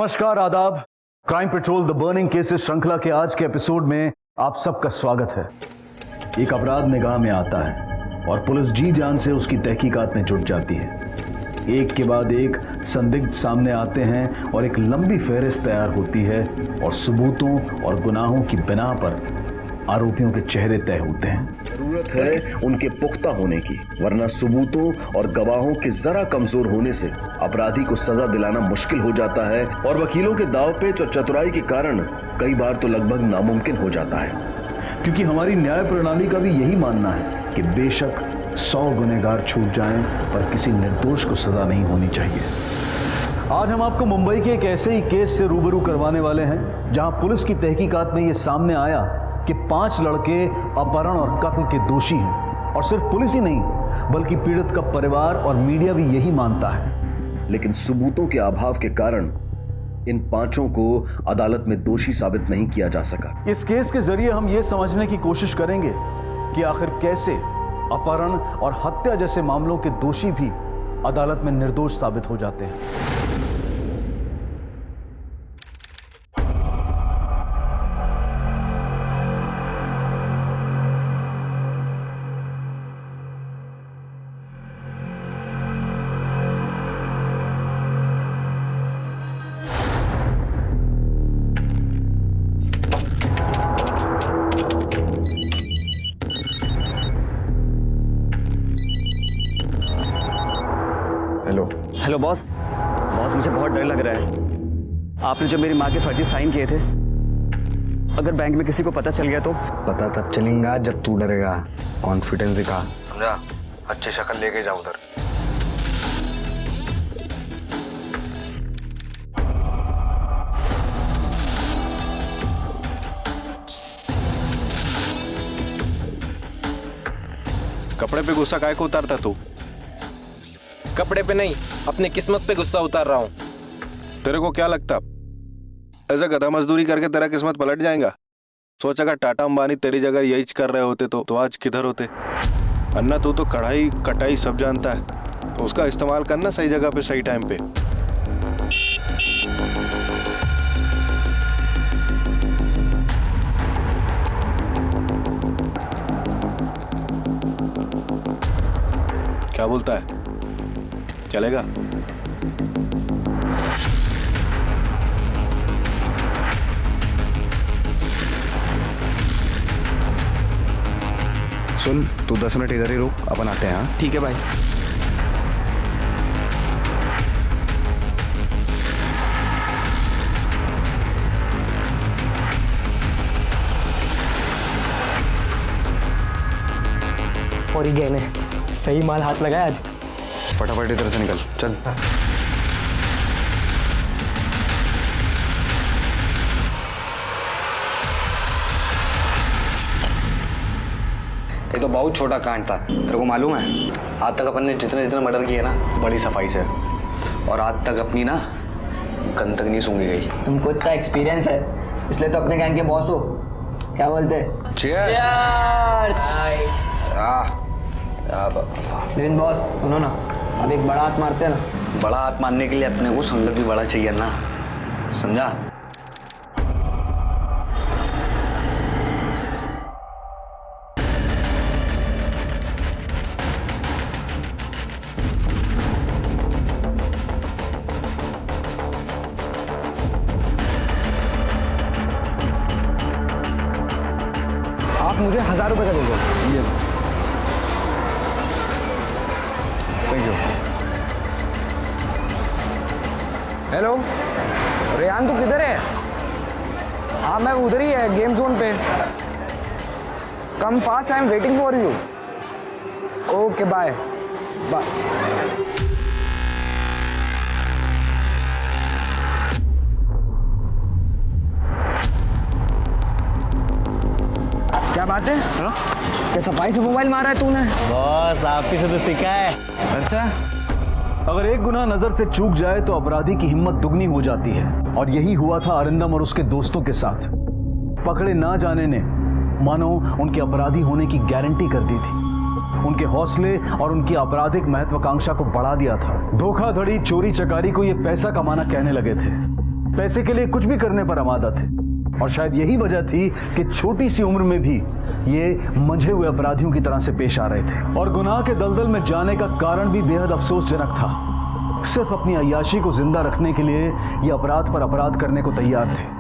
नमस्कार, आदाब। Crime petrol the burning cases श्रृंखला के आज के एपिसोड में आप सबका स्वागत है। एक अपराध निगाह में आता है और पुलिस जी जान से उसकी तहकीकात में जुट जाती है। एक के बाद एक संदिग्ध सामने आते हैं और एक लंबी फहरिस्त तैयार होती है और सबूतों और गुनाहों की बिना पर आरोपियों के चेहरे तय होते हैं। जरूरत है उनके पुख्ता होने की, वरना सबूतों और गवाहों के जरा कमजोर होने से अपराधी को सजा दिलाना मुश्किल हो जाता है और वकीलों के दावपेच और चतुराई के कारण कई बार तो लगभग नामुमकिन हो जाता है। क्योंकि हमारी न्याय प्रणाली का भी यही मानना है कि बेशक 100 गुनहगार छूट जाएं पर किसी निर्दोष को सजा नहीं होनी चाहिए। आज हम आपको मुंबई के एक ऐसे ही केस से रूबरू करवाने वाले हैं जहां पुलिस की तहकीकात में यह सामने आया कि 5 लड़के अपहरण और कत्ल के दोषी हैं। और सिर्फ पुलिस ही नहीं बल्कि पीड़ित का परिवार और मीडिया भी यही मानता है। लेकिन सबूतों के अभाव के कारण इन 5 को अदालत में दोषी साबित नहीं किया जा सका। इस केस के जरिए हम ये समझने की कोशिश करेंगे कि आखिर कैसे अपहरण और हत्या जैसे मामलों के दोषी भी अदालत में निर्दोष साबित हो जाते हैं। Hello boss. मुझे बहुत डर लग रहा है। आपने जो मेरी माँ के फर्जी साइन किए थे, अगर बैंक में किसी को पता चल गया तो? पता तब चलेगा जब तू डरेगा। कॉन्फिडेंस दिखा, समझा? अच्छी शक्ल लेके जाओ उधर। कपड़े पे गुस्सा काहे को उतारता तू? कपड़े पे नहीं, अपनी किस्मत पे गुस्सा उतार रहा हूँ। तेरे को क्या लगता ऐसा गधा मजदूरी करके तेरा किस्मत पलट जाएगा? सोच अगर टाटा अंबानी तेरी जगह यही कर रहे होते तो आज किधर होते? अन्ना तू तो कढ़ाई कटाई सब जानता है, तो उसका इस्तेमाल करना सही जगह पे सही टाइम पे। क्या बोलता है, चलेगा? सुन, तू 10 मिनट इधर ही रुक, अपन आते हैं। हाँ ठीक है भाई। और ये गहने, सही माल हाथ लगाया आज। फटाफट इधर से निकल, चल। ये तो बहुत छोटा कांड था, तेरे को मालूम है? आज तक अपन ने जितने मर्डर किए ना, बड़ी सफाई से, और आज तक अपनी ना गंद तक नहीं सूंघी गई। तुमको इतना एक्सपीरियंस है, इसलिए तो अपने गैंग के बॉस हो। क्या बोलते? चीयर्स। लेकिन बॉस सुनो ना, अब एक बड़ा हाथ मारते हैं ना। बड़ा हाथ मारने के लिए अपने को संगत भी बड़ा चाहिए ना, समझा? आप मुझे 1000 रुपए का दे दो। ये थैंक यू। हेलो रेहान, तू किधर है? हाँ मैं उधर ही है, गेम जोन पे। Come fast, I am waiting for you. Okay bye bye. क्या बात है? क्या सफाई से मोबाइल मारा है तूने? बॉस आप ही से तो सीखा है। अच्छा, अगर एक गुनाह नजर से चूक जाए तो अपराधी की हिम्मत दुगनी हो जाती है, और यही हुआ था अरिंदम और उसके दोस्तों के साथ। पकड़े ना जाने ने मानो उनके अपराधी होने की गारंटी कर दी थी। उनके हौसले और उनकी आपराधिक महत्वाकांक्षा को बढ़ा दिया था। धोखाधड़ी, चोरी चकारी को ये पैसा कमाना कहने लगे थे। पैसे के लिए कुछ भी करने पर आमादा थे। और शायद यही वजह थी कि छोटी सी उम्र में भी ये मंझे हुए अपराधियों की तरह से पेश आ रहे थे और गुनाह के दलदल में जाने का कारण भी बेहद अफसोसजनक था। सिर्फ अपनी अय्याशी को जिंदा रखने के लिए ये अपराध पर अपराध करने को तैयार थे।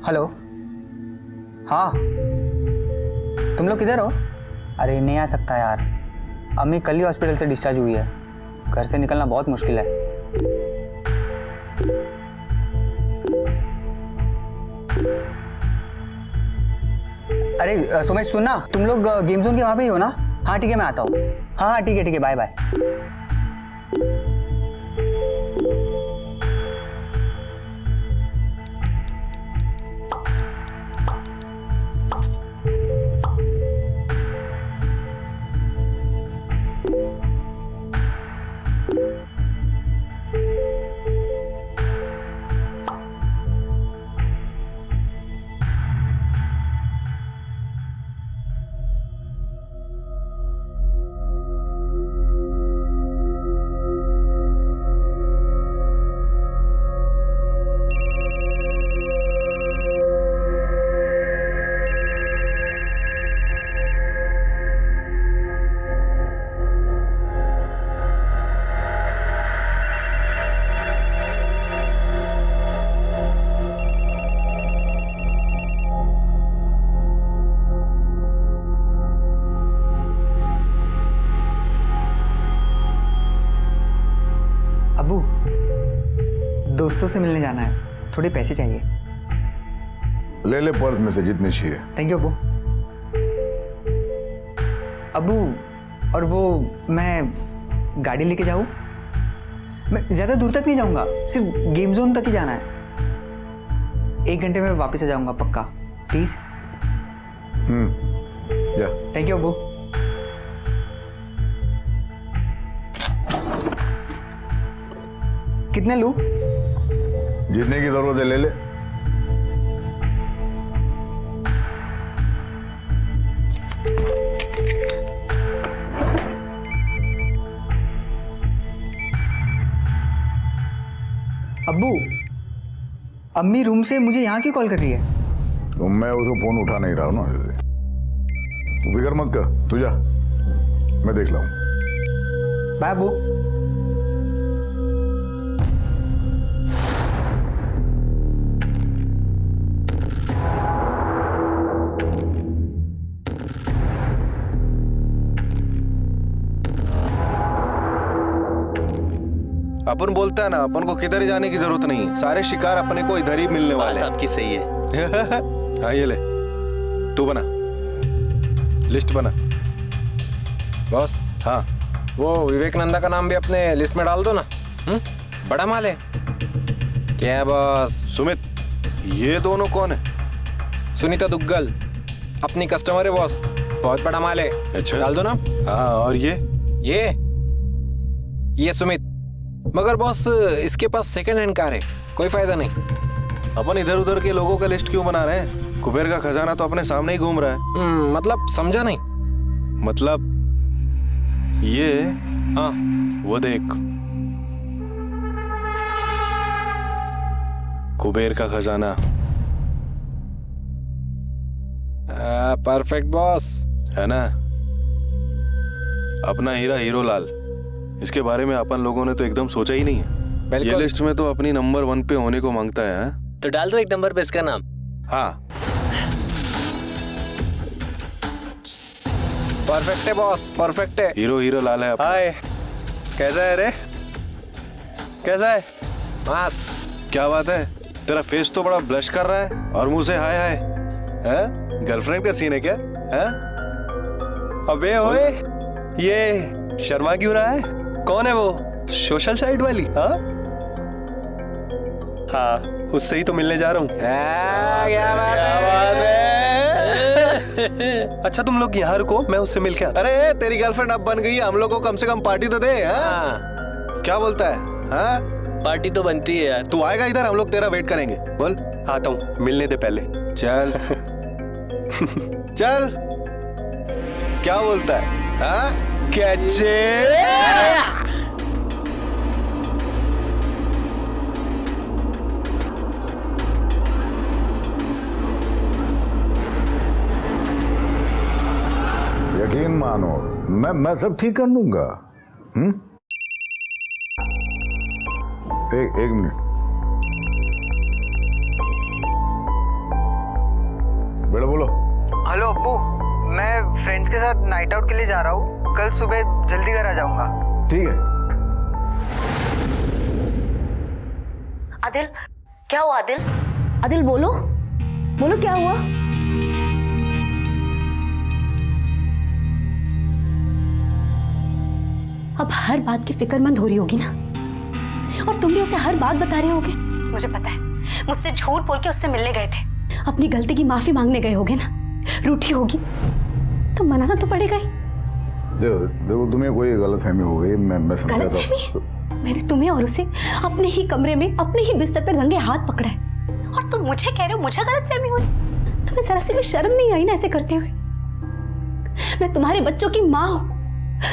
हेलो, हाँ तुम लोग किधर हो? अरे नहीं आ सकता यार, अम्मी कल ही हॉस्पिटल से डिस्चार्ज हुई है, घर से निकलना बहुत मुश्किल है। अरे सुमेश सुनना, तुम लोग गेम जोन के वहाँ पे ही हो ना? हाँ ठीक है, मैं आता हूँ। हाँ ठीक है, बाय बाय। अब्बू, दोस्तों से मिलने जाना है, थोड़े पैसे चाहिए। ले ले पर्स में से जितने चाहिए। थैंक यू अब्बू। अब्बू, और वो मैं गाड़ी लेके जाऊँ? मैं ज़्यादा दूर तक नहीं जाऊँगा, सिर्फ गेम जोन तक ही जाना है। 1 घंटे में वापस आ जाऊँगा पक्का, प्लीज़। जा। थैंक यू अब्बू। कितने लूँ? जितने की जरूरत है ले ले। अब्बू, अम्मी रूम से मुझे यहाँ क्यों कॉल कर रही है? तो मैं उसको फोन उठा नहीं रहा हूँ ना, तू फिक्र मत कर, तू जा, मैं देख लाऊं। बाय अब्बू। अपन बोलता है ना, अपन को किधर जाने की जरूरत नहीं, सारे शिकार अपने को इधर ही मिलने वाले हैं। आपकी सही है। हाँ ये ले, तू बना लिस्ट बना बॉस। हाँ वो विवेकानंदा का नाम भी अपने लिस्ट में डाल दो ना। बड़ा माल है क्या बॉस? सुमित, ये दोनों कौन है? सुनीता दुग्गल अपनी कस्टमर है बॉस, बहुत बड़ा माल है। अच्छा डाल दो ना। हाँ, और ये सुमित, मगर बॉस इसके पास सेकंड हैंड कार है, कोई फायदा नहीं। अपन इधर उधर के लोगों का लिस्ट क्यों बना रहे हैं? कुबेर का खजाना तो अपने सामने ही घूम रहा है। मतलब समझा नहीं। मतलब ये, हाँ वो देख, कुबेर का खजाना। परफेक्ट बॉस, है ना? अपना हीरा हीरो लाल, इसके बारे में अपन लोगों ने तो एकदम सोचा ही नहीं है। बिल्कुल। ये लिस्ट में तो अपनी नंबर 1 पे होने को मांगता है। तो डाल दो 1 नंबर पे इसका नाम। हाँ परफेक्ट है बॉस, परफेक्ट है। हीरो हीरो लाल है। हाय, कैसा है रे? कैसा है? मस्त। क्या बात है, तेरा फेस तो बड़ा ब्लश कर रहा है और मुंह से हाय हाय है। गर्लफ्रेंड का सीन है क्या? है? अबे ओए, ये शर्मा क्यों रहा है? कौन है वो? सोशल साइट वाली? हाँ, उससे ही तो मिलने जा रहा हूँ। क्या बात है? अच्छा तुम लोग यहाँ रुको, मैं उससे मिल के आता। अरे तेरी गर्लफ्रेंड अब बन गई है, हम लोग को कम से कम पार्टी तो दे। हाँ? क्या बोलता है? हाँ? पार्टी तो बनती है यार। तू आएगा इधर, हम लोग तेरा वेट करेंगे। बोल। आता हूँ, मिलने दे पहले। चल चल, क्या बोलता है? हाँ? कैचे? यकीन मानो, मैं सब ठीक कर लूंगा। एक मिनट, बेटा बोलो। हेलो अब्बू, मैं फ्रेंड्स के साथ नाइट आउट के लिए जा रहा हूँ। कल सुबह जल्दी घर आ जाऊंगा। ठीक है। आदिल, क्या हुआ आदिल? आदिल बोलो, बोलो क्या हुआ? अब हर बात की फिक्रमंद हो रही होगी ना, और तुम भी उसे हर बात बता रहे होगे। मुझे पता है, मुझसे झूठ बोल के उससे मिलने गए थे, अपनी गलती की माफी मांगने गए होगे ना। रूठी होगी तो मनाना तो पड़ेगा ही। देखो तुम्हें कोई गलतफहमी हो गई, मैं समझाता हूँ। मैंने तुम्हें और उसे अपने ही कमरे में अपने ही बिस्तर पर रंगे हाथ पकड़ा है, और तुम मुझे कह रहे हो मुझे गलतफहमी हुई? तुम्हें जरा सी भी शर्म नहीं आई ना ऐसे करते हुए? मैं तुम्हारे बच्चों की माँ हूं,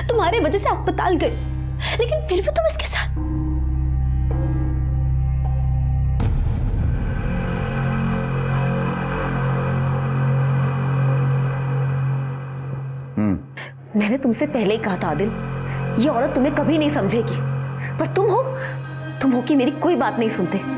तुम्हारे वजह से अस्पताल गई, लेकिन फिर भी तुम इसके साथ। मैंने तुमसे पहले ही कहा था आदिल, ये औरत तुम्हें कभी नहीं समझेगी, पर तुम हो कि मेरी कोई बात नहीं सुनते।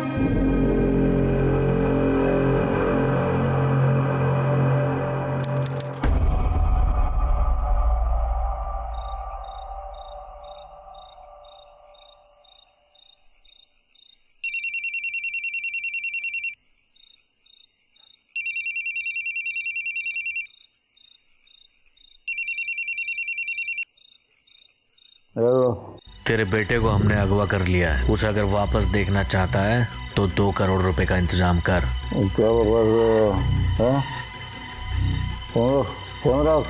तेरे बेटे को हमने अगवा कर लिया है, उसे अगर वापस देखना चाहता है तो 2 करोड़ रुपए का इंतजाम कर। क्या फोन रख।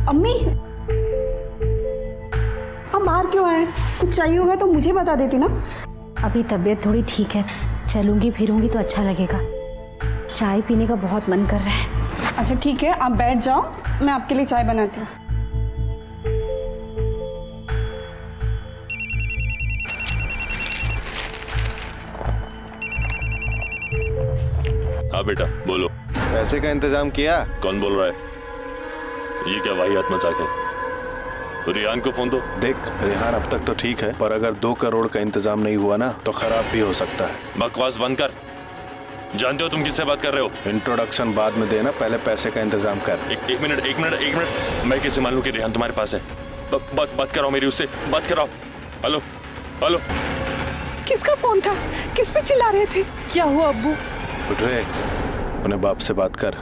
अम्मी, हम बाहर क्यों आए? कुछ चाहिए होगा तो मुझे बता देती ना। अभी तबीयत थोड़ी ठीक है, चलूंगी फिरूंगी तो अच्छा लगेगा। चाय पीने का बहुत मन कर रहा है। अच्छा ठीक है, आप बैठ जाओ, मैं आपके लिए चाय बनाती हूँ। हाँ बेटा बोलो। पैसे का इंतजाम किया? कौन बोल रहा है? ये क्या वाहियात मजाक है? रियान को फोन दो। देख रिहान अब तक तो ठीक है, पर अगर 2 करोड़ का इंतजाम नहीं हुआ ना तो खराब भी हो सकता है। बकवास बंद कर। जानते हो तुम किससे बात कर रहे हो? इंट्रोडक्शन बाद में देना, पहले पैसे का इंतजाम कर। एक मिनट, मैं कैसे मान लूं कि रिहान तुम्हारे पास है? बात कराओ मेरी उससे, बात कराओ। हेलो हेलो, किसका फोन था? किस पे चिल्ला रहे थे? क्या हुआ अब्बू? उठ रहे, अपने बाप से बात कर।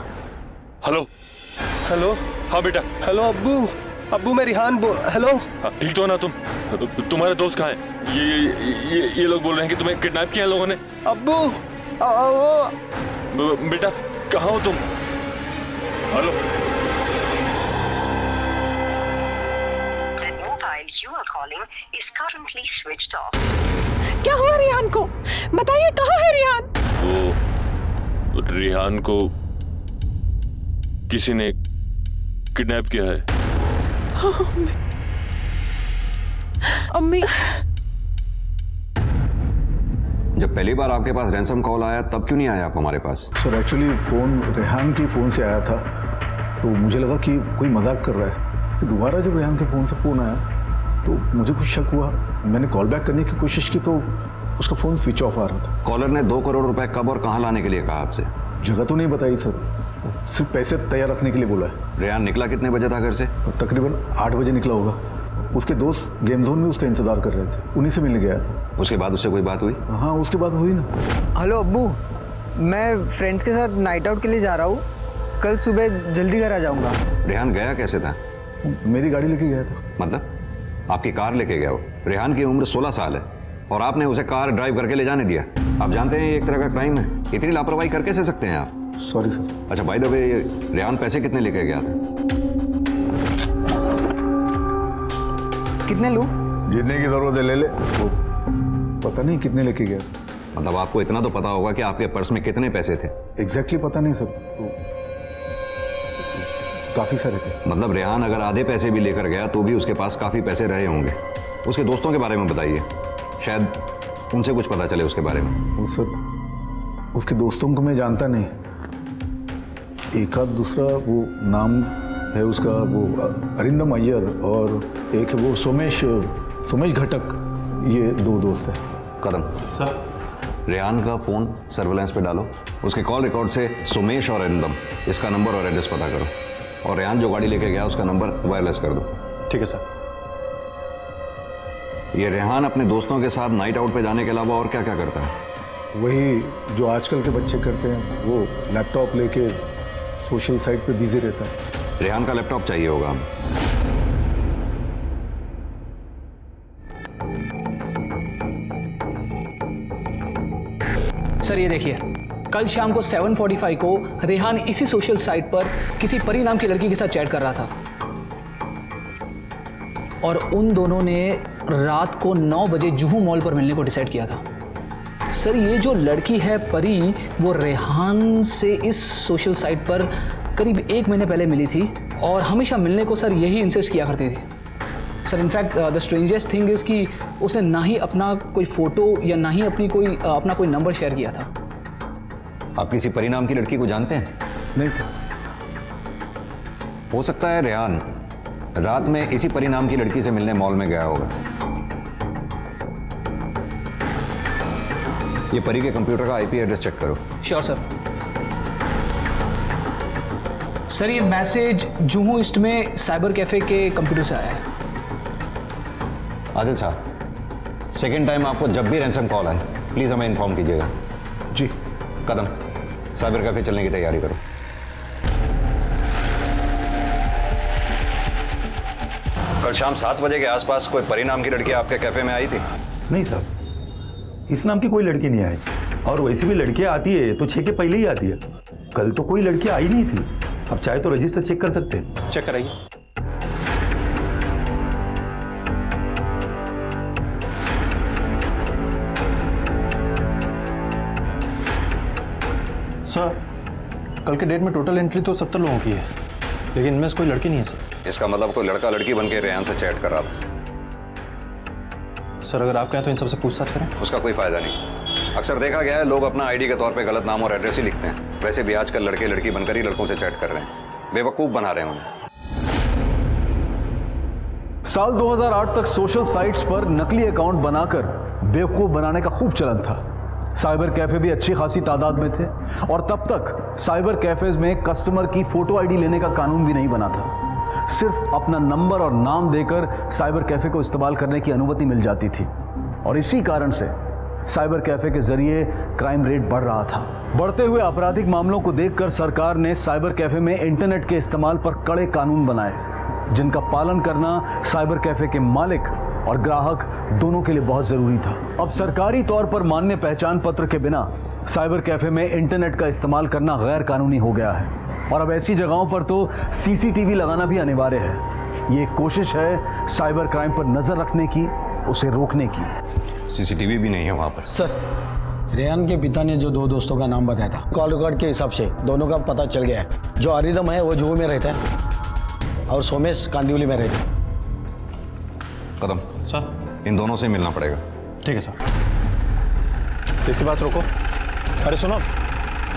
Hello hello. हाँ बेटा। हेलो अब्बू, अब्बू मैं रिहान हेलो। ठीक तो हो ना तुम? तुम्हारे दोस्त कहाँ हैं? ये लोग बोल रहे हैं कि तुम्हें किडनैप किया लोगों ने। अब्बू बेटा कहाँ हो तुम? हेलो। क्या हुआ रिहान को? बताइए कहाँ है रिहान? वो रिहान को किसी ने किडनैप किया है। अम्मी, जब पहली बार आपके पास रैंसम कॉल आया तब क्यों नहीं आया आप हमारे पास? सर एक्चुअली फ़ोन रेहान के फ़ोन से आया था, तो मुझे लगा कि कोई मजाक कर रहा है। तो दोबारा जब रेहान के फ़ोन से फ़ोन आया तो मुझे कुछ शक हुआ। मैंने कॉल बैक करने की कोशिश की तो उसका फ़ोन स्विच ऑफ आ रहा था। कॉलर ने 2 करोड़ रुपए कब और कहाँ लाने के लिए कहा आपसे? जगह तो नहीं बताई सर, सिर्फ पैसे तैयार रखने के लिए बोला है। रेहान निकला कितने बजे था घर से? तकरीबन 8 बजे निकला होगा। उसके दोस्त गेम जोन में उसका इंतजार कर रहे थे, उन्हीं से मिलने गया था। उसके बाद उससे कोई बात हुई? हाँ उसके बाद हुई ना। हेलो अब्बू, मैं फ्रेंड्स के साथ नाइट आउट के लिए जा रहा हूँ। कल सुबह जल्दी घर आ जाऊँगा। रेहान गया कैसे था? मेरी गाड़ी लेके गया था। मतलब आपकी कार लेके गया वो? रेहान की उम्र 16 साल है और आपने उसे कार ड्राइव करके ले जाने दिया। आप जानते हैं ये एक तरह का क्राइम है। इतनी लापरवाही कर कैसे सकते हैं आप? Sorry sir. अच्छा बाय द वे, रेहान पैसे कितने लेके गया था? कितने लूं? जितने की जरूरत है ले ले। वो पता नहीं कितने लेके गया। मतलब आपको इतना तो पता होगा कि आपके पर्स में कितने पैसे थे? एग्जैक्टली पता नहीं सर, तो काफी सारे थे। मतलब रेहान अगर आधे पैसे भी लेकर गया तो भी उसके पास काफी पैसे रहे होंगे। उसके दोस्तों के बारे में बताइए, शायद उनसे कुछ पता चले उसके बारे में। वो सर, उसके दोस्तों को मैं जानता नहीं। एक आध दूसरा वो नाम है उसका, वो अरिंदम अय्यर, और एक है वो सोमेश घटक। ये 2 दोस्त हैं। कदम सर, रेहान का फोन सर्वेलेंस पे डालो। उसके कॉल रिकॉर्ड से सोमेश और अरिंदम इसका नंबर और एड्रेस पता करो, और रेहान जो गाड़ी लेके गया उसका नंबर वायरलेस कर दो। ठीक है सर। ये रेहान अपने दोस्तों के साथ नाइट आउट पे जाने के अलावा और क्या क्या करता है? वही जो आजकल के बच्चे करते हैं, वो लैपटॉप लेके सोशल साइट पे बिजी रहता है। रेहान का लैपटॉप चाहिए होगा हमें। सर ये देखिए, कल शाम को 7:45 को रेहान इसी सोशल साइट पर किसी परी नाम की लड़की के साथ चैट कर रहा था, और उन दोनों ने रात को 9 बजे जुहू मॉल पर मिलने को डिसाइड किया था। सर ये जो लड़की है परी, वो रेहान से इस सोशल साइट पर करीब 1 महीने पहले मिली थी, और हमेशा मिलने को सर यही इंसिस्ट किया करती थी। Sir in fact the strangest thing is कि उसने ना ही अपना कोई फ़ोटो या ना ही अपना कोई नंबर शेयर किया था। आप किसी परी नाम की लड़की को जानते हैं? नहीं सर। हो सकता है रेहान रात में इसी परी नाम की लड़की से मिलने मॉल में गया होगा। ये परी के कंप्यूटर का आईपी एड्रेस चेक करो। Sure sir. सर ये मैसेज जुहू ईस्ट में साइबर कैफे के कंप्यूटर से आया है। आदिल साहब, सेकेंड टाइम आपको जब भी रैंसम कॉल आए प्लीज हमें इन्फॉर्म कीजिएगा। जी। कदम, साइबर कैफे चलने की तैयारी करो। कल शाम 7 बजे के आसपास कोई परी नाम की लड़की आपके कैफे में आई थी? नहीं साहब, इस नाम की कोई लड़की नहीं आई, और वैसे भी लड़कियां आती है तो 6 के पहले ही आती है। कल तो कोई लड़की आई नहीं थी। आप चाहे तो रजिस्टर चेक कर सकते हैं। चेक कराइए। सर कल के डेट में टोटल एंट्री तो 70 लोगों की है, लेकिन इनमें से कोई लड़की नहीं है सर। इसका मतलब कोई लड़का लड़की बन के रेहान से चैट कर रहा था। सर अगर आप कहें तो इन सबसे पूछताछ करें। उसका कोई फायदा नहीं। अक्सर देखा गया है लोग अपना आईडी के तौर पे गलत नाम और एड्रेस ही लिखते हैं। वैसे भी आजकल लड़के लड़की बनकर ही लड़कों से चैट कर रहे हैं, बेवकूफ बना रहे हैं उन्हें। साल 2008 तक सोशल साइट्स पर नकली अकाउंट बनाकर बेवकूफ बनाने का खूब चलन था। साइबर कैफे भी अच्छी खासी तादाद में थे, और तब तक साइबर कैफेज में कस्टमर की फोटो आईडी लेने का कानून भी नहीं बना था। सिर्फ अपना नंबर और नाम देकर साइबर कैफे को इस्तेमाल करने की अनुमति मिल जाती थी, और इसी कारण से साइबर कैफे के जरिए क्राइम रेट बढ़ रहा था। बढ़ते हुए आपराधिक मामलों को देखकर सरकार ने साइबर कैफे में इंटरनेट के इस्तेमाल पर कड़े कानून बनाए, जिनका पालन करना साइबर कैफे के मालिक और ग्राहक दोनों के लिए बहुत जरूरी था। अब सरकारी तौर पर मान्य पहचान पत्र के बिना साइबर कैफे में इंटरनेट का इस्तेमाल करना गैर कानूनी हो गया है, और अब ऐसी जगहों पर तो सीसीटीवी लगाना भी अनिवार्य है। ये एक कोशिश है साइबर क्राइम पर नजर रखने की, उसे रोकने की। सीसीटीवी भी नहीं है वहां पर। सर, रेहान के पिता ने जो 2 दोस्तों का नाम बताया था, कॉल रिकॉर्ड के हिसाब से दोनों का पता चल गया है। जो अरिंदम है वो जुहू में रहता है, और सोमेश कांदिवली में रहता है। कदम सर, इन दोनों से मिलना पड़ेगा। ठीक है सर। इसके पास रोको। अरे सुनो,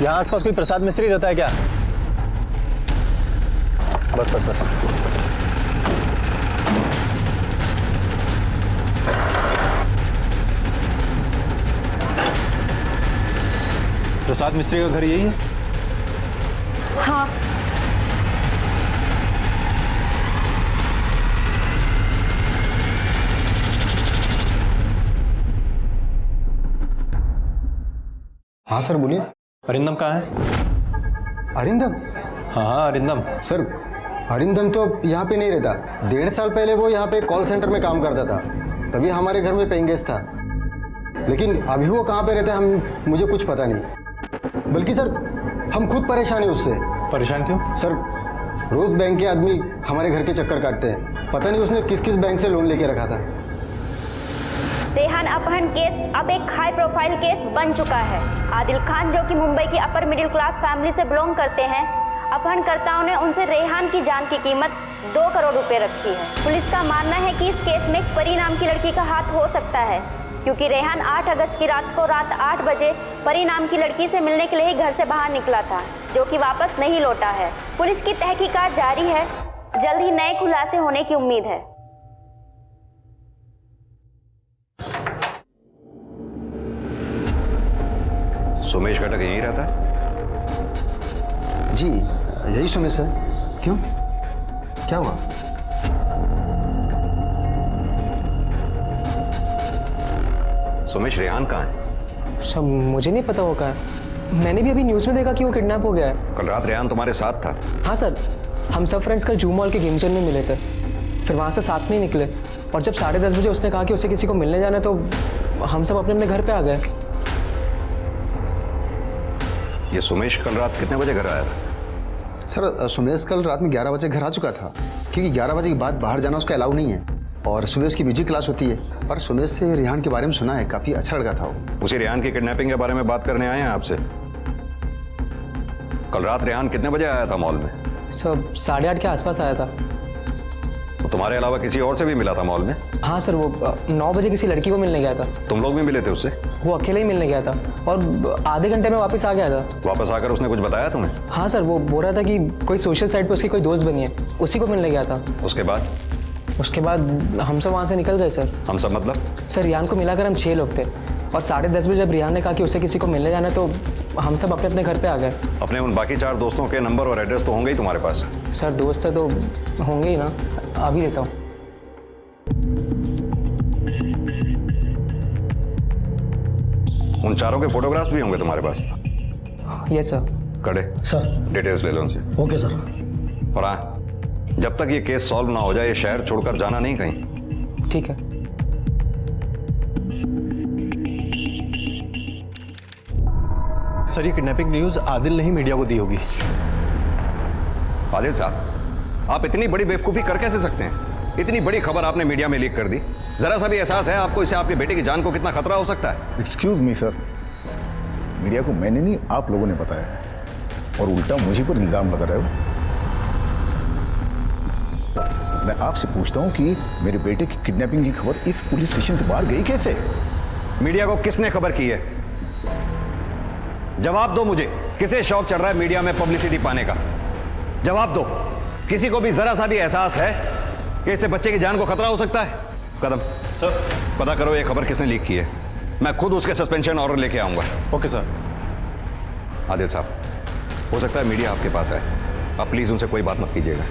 यहाँ आसपास कोई प्रसाद मिस्त्री रहता है क्या? बस बस बस। प्रसाद मिस्त्री का घर यही है? हाँ। हाँ सर बोलिए। अरिंदम कहाँ है? अरिंदम? हाँ हाँ अरिंदम। सर अरिंदम तो यहाँ पे नहीं रहता। 1.5 साल पहले वो यहाँ पे कॉल सेंटर में काम करता था, तभी हमारे घर में पेइंग गेस्ट था। लेकिन अभी वो कहाँ पे रहता है मुझे कुछ पता नहीं। बल्कि सर हम खुद परेशान हैं उससे। परेशान क्यों? सर रोज बैंक के आदमी हमारे घर के चक्कर काटते हैं, पता नहीं उसने किस किस बैंक से लोन लेके रखा था। रेहान अपहरण केस अब एक हाई प्रोफाइल केस बन चुका है। आदिल खान जो कि मुंबई की अपर मिडिल क्लास फैमिली से बिलोंग करते हैं, अपहरणकर्ताओं ने उनसे रेहान की जान की कीमत 2 करोड़ रुपए रखी है। पुलिस का मानना है कि इस केस में परी नाम की लड़की का हाथ हो सकता है, क्योंकि रेहान 8 अगस्त की रात को रात 8 बजे परी नाम की लड़की से मिलने के लिए ही घर से बाहर निकला था, जो कि वापस नहीं लौटा है। पुलिस की तहकीकात जारी है, जल्द ही नए खुलासे होने की उम्मीद है। सुमेश घटक यहीं रहता है? जी यही सुमेश है। क्यों, क्या हुआ? सुमेश रेहान कहाँ है? सब मुझे नहीं पता वो कहाँ है। मैंने भी अभी न्यूज़ में देखा कि वो किडनैप हो गया है। कल रात रेहान तुम्हारे साथ था? हाँ सर, हम सब फ्रेंड्स कल जू मॉल के गेम जोन में मिले थे, फिर वहाँ से साथ में ही निकले, और जब 10:30 बजे उसने कहा कि उसे किसी को मिलने जाना है तो हम सब अपने अपने घर पे आ गए। ये सुमेश कल रात कितने बजे घर आया था? सर सुमेश कल रात में 11 बजे घर आ चुका था, क्योंकि 11 बजे के बाद बाहर जाना उसका अलाउ नहीं है, और सुबह उसकी म्यूजिक क्लास होती है। पर सुमेश से रेहान के बारे में सुना है, काफ़ी अच्छा लड़का था वो। उसी रेहान की किडनैपिंग के बारे में बात करने आए हैं आपसे। कल रात रेहान कितने बजे आया था मॉल में? सब 8:30 के आसपास आया था। तो तुम्हारे अलावा किसी और से भी मिला था मॉल में? हाँ सर, वो 9 बजे किसी लड़की को मिलने गया था। तुम लोग भी मिले थे उससे? वो अकेले ही मिलने गया था और आधे घंटे में वापस आ गया था। वापस आकर उसने कुछ बताया तुम्हें? हाँ सर, वो बोल रहा था कि कोई सोशल साइट पे उसकी कोई दोस्त बनी है, उसी को मिलने गया था। उसके बाद? उसके बाद हम सब वहाँ से निकल गए सर। हम सब मतलब? सर रियान को मिलाकर हम 6 लोग थे, और 10:30 बजे जब रियान ने कहा कि उसे किसी को मिलने जाना है तो हम सब अपने अपने घर पे आ गए। अपने उन बाकी 4 दोस्तों के नंबर और एड्रेस तो होंगे ही तुम्हारे पास? सर दोस्त से तो होंगे ही ना, अभी देता हूँ। उन 4 के फोटोग्राफ्स भी होंगे तुम्हारे पास? Yes sir. कड़े सर डिटेल्स ले लो उनसे। Okay sir. और हाँ, जब तक ये केस सॉल्व ना हो जाए ये शहर छोड़कर जाना नहीं कहीं। ठीक है। सर ये किडनैपिंग न्यूज़ आदिल ने ही मीडिया को दी होगी। आदिल साहब, आप इतनी बड़ी बेवकूफ़ी कर कैसे सकते हैं? इतनी बड़ी खबर आपने मीडिया में लीक कर दी, जरा सा भी एहसास है आपको इससे आपके बेटे की जान को कितना खतरा हो सकता है? एक्सक्यूज मी सर, मीडिया को मैंने नहीं आप लोगों ने बताया है, और उल्टा मुझे पर इल्जाम लगा रहे हो। मैं आपसे पूछता हूं कि मेरे बेटे की किडनैपिंग की खबर इस पुलिस स्टेशन से बाहर गई कैसे? मीडिया को किसने खबर की है? जवाब दो मुझे। किसे शौक चढ़ रहा है मीडिया में पब्लिसिटी पाने का? जवाब दो। किसी को भी जरा सा भी एहसास है कि इससे बच्चे की जान को खतरा हो सकता है? कदम सर, पता करो ये खबर किसने लीक की है, मैं खुद उसके सस्पेंशन ऑर्डर लेके आऊंगा। Okay sir. आदिल साहब, हो सकता है मीडिया आपके पास है, आप प्लीज उनसे कोई बात मत कीजिएगा।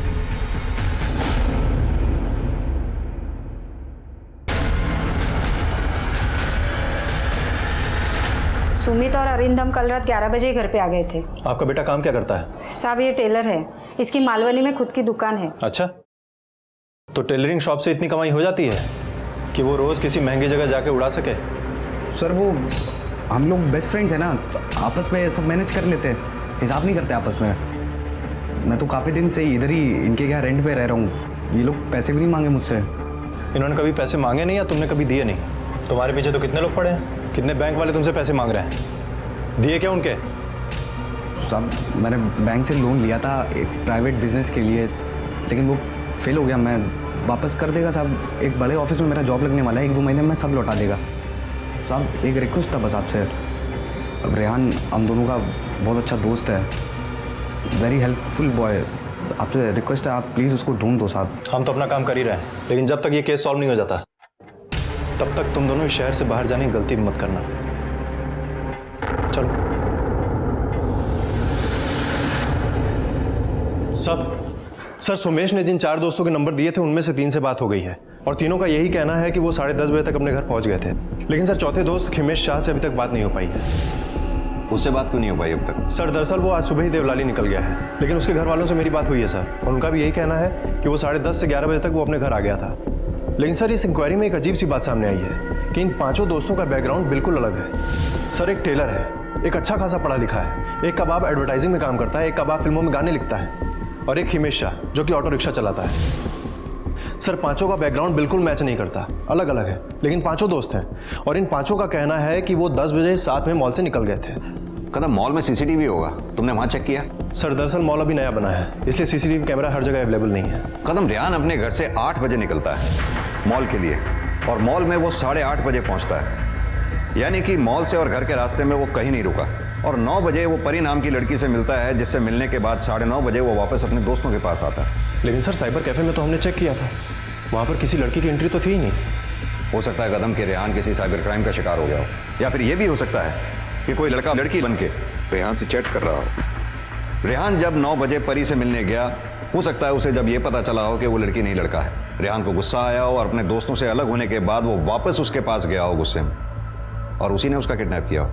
सुमित और अरिंदम कल रात 11 बजे घर पे आ गए थे। आपका बेटा काम क्या करता है? साहब ये टेलर है, इसकी मालवनी में खुद की दुकान है। अच्छा, तो टेलरिंग शॉप से इतनी कमाई हो जाती है कि वो रोज किसी महंगी जगह जाके उड़ा सके? सर वो हम लोग बेस्ट फ्रेंड्स हैं ना, आपस में सब मैनेज कर लेते हैं, हिसाब नहीं करते आपस में। मैं तो काफ़ी दिन से इधर ही इनके यहाँ रेंट पे रह रहा हूँ, ये लोग पैसे भी नहीं मांगे मुझसे। इन्होंने कभी पैसे मांगे नहीं या तुमने कभी दिए नहीं? तुम्हारे पीछे तो कितने लोग पड़े हैं, कितने बैंक वाले तुमसे पैसे मांग रहे हैं, दिए क्या उनके? साहब मैंने बैंक से लोन लिया था एक प्राइवेट बिजनेस के लिए, लेकिन वो फेल हो गया। मैं वापस कर देगा साहब, एक बड़े ऑफिस में मेरा जॉब लगने वाला है, 1-2 महीने में सब लौटा देगा। साहब एक रिक्वेस्ट था बस आपसे, अब रेहान हम दोनों का बहुत अच्छा दोस्त है, वेरी हेल्पफुल बॉय, आपसे रिक्वेस्ट है आप प्लीज़ उसको ढूंढ दो साहब। हम तो अपना काम कर ही रहे हैं, लेकिन जब तक ये केस सॉल्व नहीं हो जाता तब तक तुम दोनों इस शहर से बाहर जाने की गलती मत करना। चलो सर, सुमेश ने जिन 4 दोस्तों के नंबर दिए थे उनमें से 3 से बात हो गई है, और तीनों का यही कहना है कि वो 10:30 बजे तक अपने घर पहुंच गए थे। लेकिन सर चौथे दोस्त हिमेश शाह से अभी तक बात नहीं हो पाई है। उससे बात क्यों नहीं हो पाई अब तक? सर दरअसल वो आज सुबह ही देवलाली निकल गया है, लेकिन उसके घर वालों से मेरी बात हुई है सर, और उनका भी यही कहना है कि वो 10:30 से 11 बजे तक वो अपने घर आ गया था। लेकिन सर इस इंक्वायरी में एक अजीब सी बात सामने आई है कि इन 5 दोस्तों का बैकग्राउंड बिल्कुल अलग है। सर एक टेलर है, एक अच्छा खासा पढ़ा लिखा है, एक कबाब एडवर्टाइजिंग में काम करता है, एक कबाब फिल्मों में गाने लिखता है, और एक हिमेश शाह जो कि ऑटो रिक्शा चलाता है। सर 5 का बैकग्राउंड बिल्कुल मैच नहीं करता, अलग अलग है, लेकिन 5 दोस्त हैं, और इन 5 का कहना है कि वो 10 बजे साथ में मॉल से निकल गए थे। कदम मॉल में सीसीटीवी होगा, तुमने वहां चेक किया? सर दरअसल मॉल अभी नया बना है, इसलिए सीसीटीवी कैमरा हर जगह अवेलेबल नहीं है। कदम रेहान अपने घर से 8 बजे निकलता है मॉल के लिए, और मॉल में वो 8:30 बजे पहुंचता है, यानी कि मॉल से और घर के रास्ते में वो कहीं नहीं रुका, और 9 बजे वो परी नाम की लड़की से मिलता है, जिससे मिलने के बाद 9:30 बजे वो वापस अपने दोस्तों के पास आता है। लेकिन सर साइबर कैफे में तो हमने चेक किया था, वहाँ पर किसी लड़की की एंट्री तो थी ही नहीं। हो सकता है कदम के रेहान किसी साइबर क्राइम का शिकार हो गया हो, या फिर ये भी हो सकता है कि कोई लड़का लड़की बन के रेहान से चैट कर रहा हो। रेहान जब 9 बजे परी से मिलने गया, हो सकता है उसे जब ये पता चला हो कि वो लड़की नहीं लड़का है, रेहान को गुस्सा आया हो, और अपने दोस्तों से अलग होने के बाद वो वापस उसके पास गया हो गुस्से में, और उसी ने उसका किडनैप किया हो।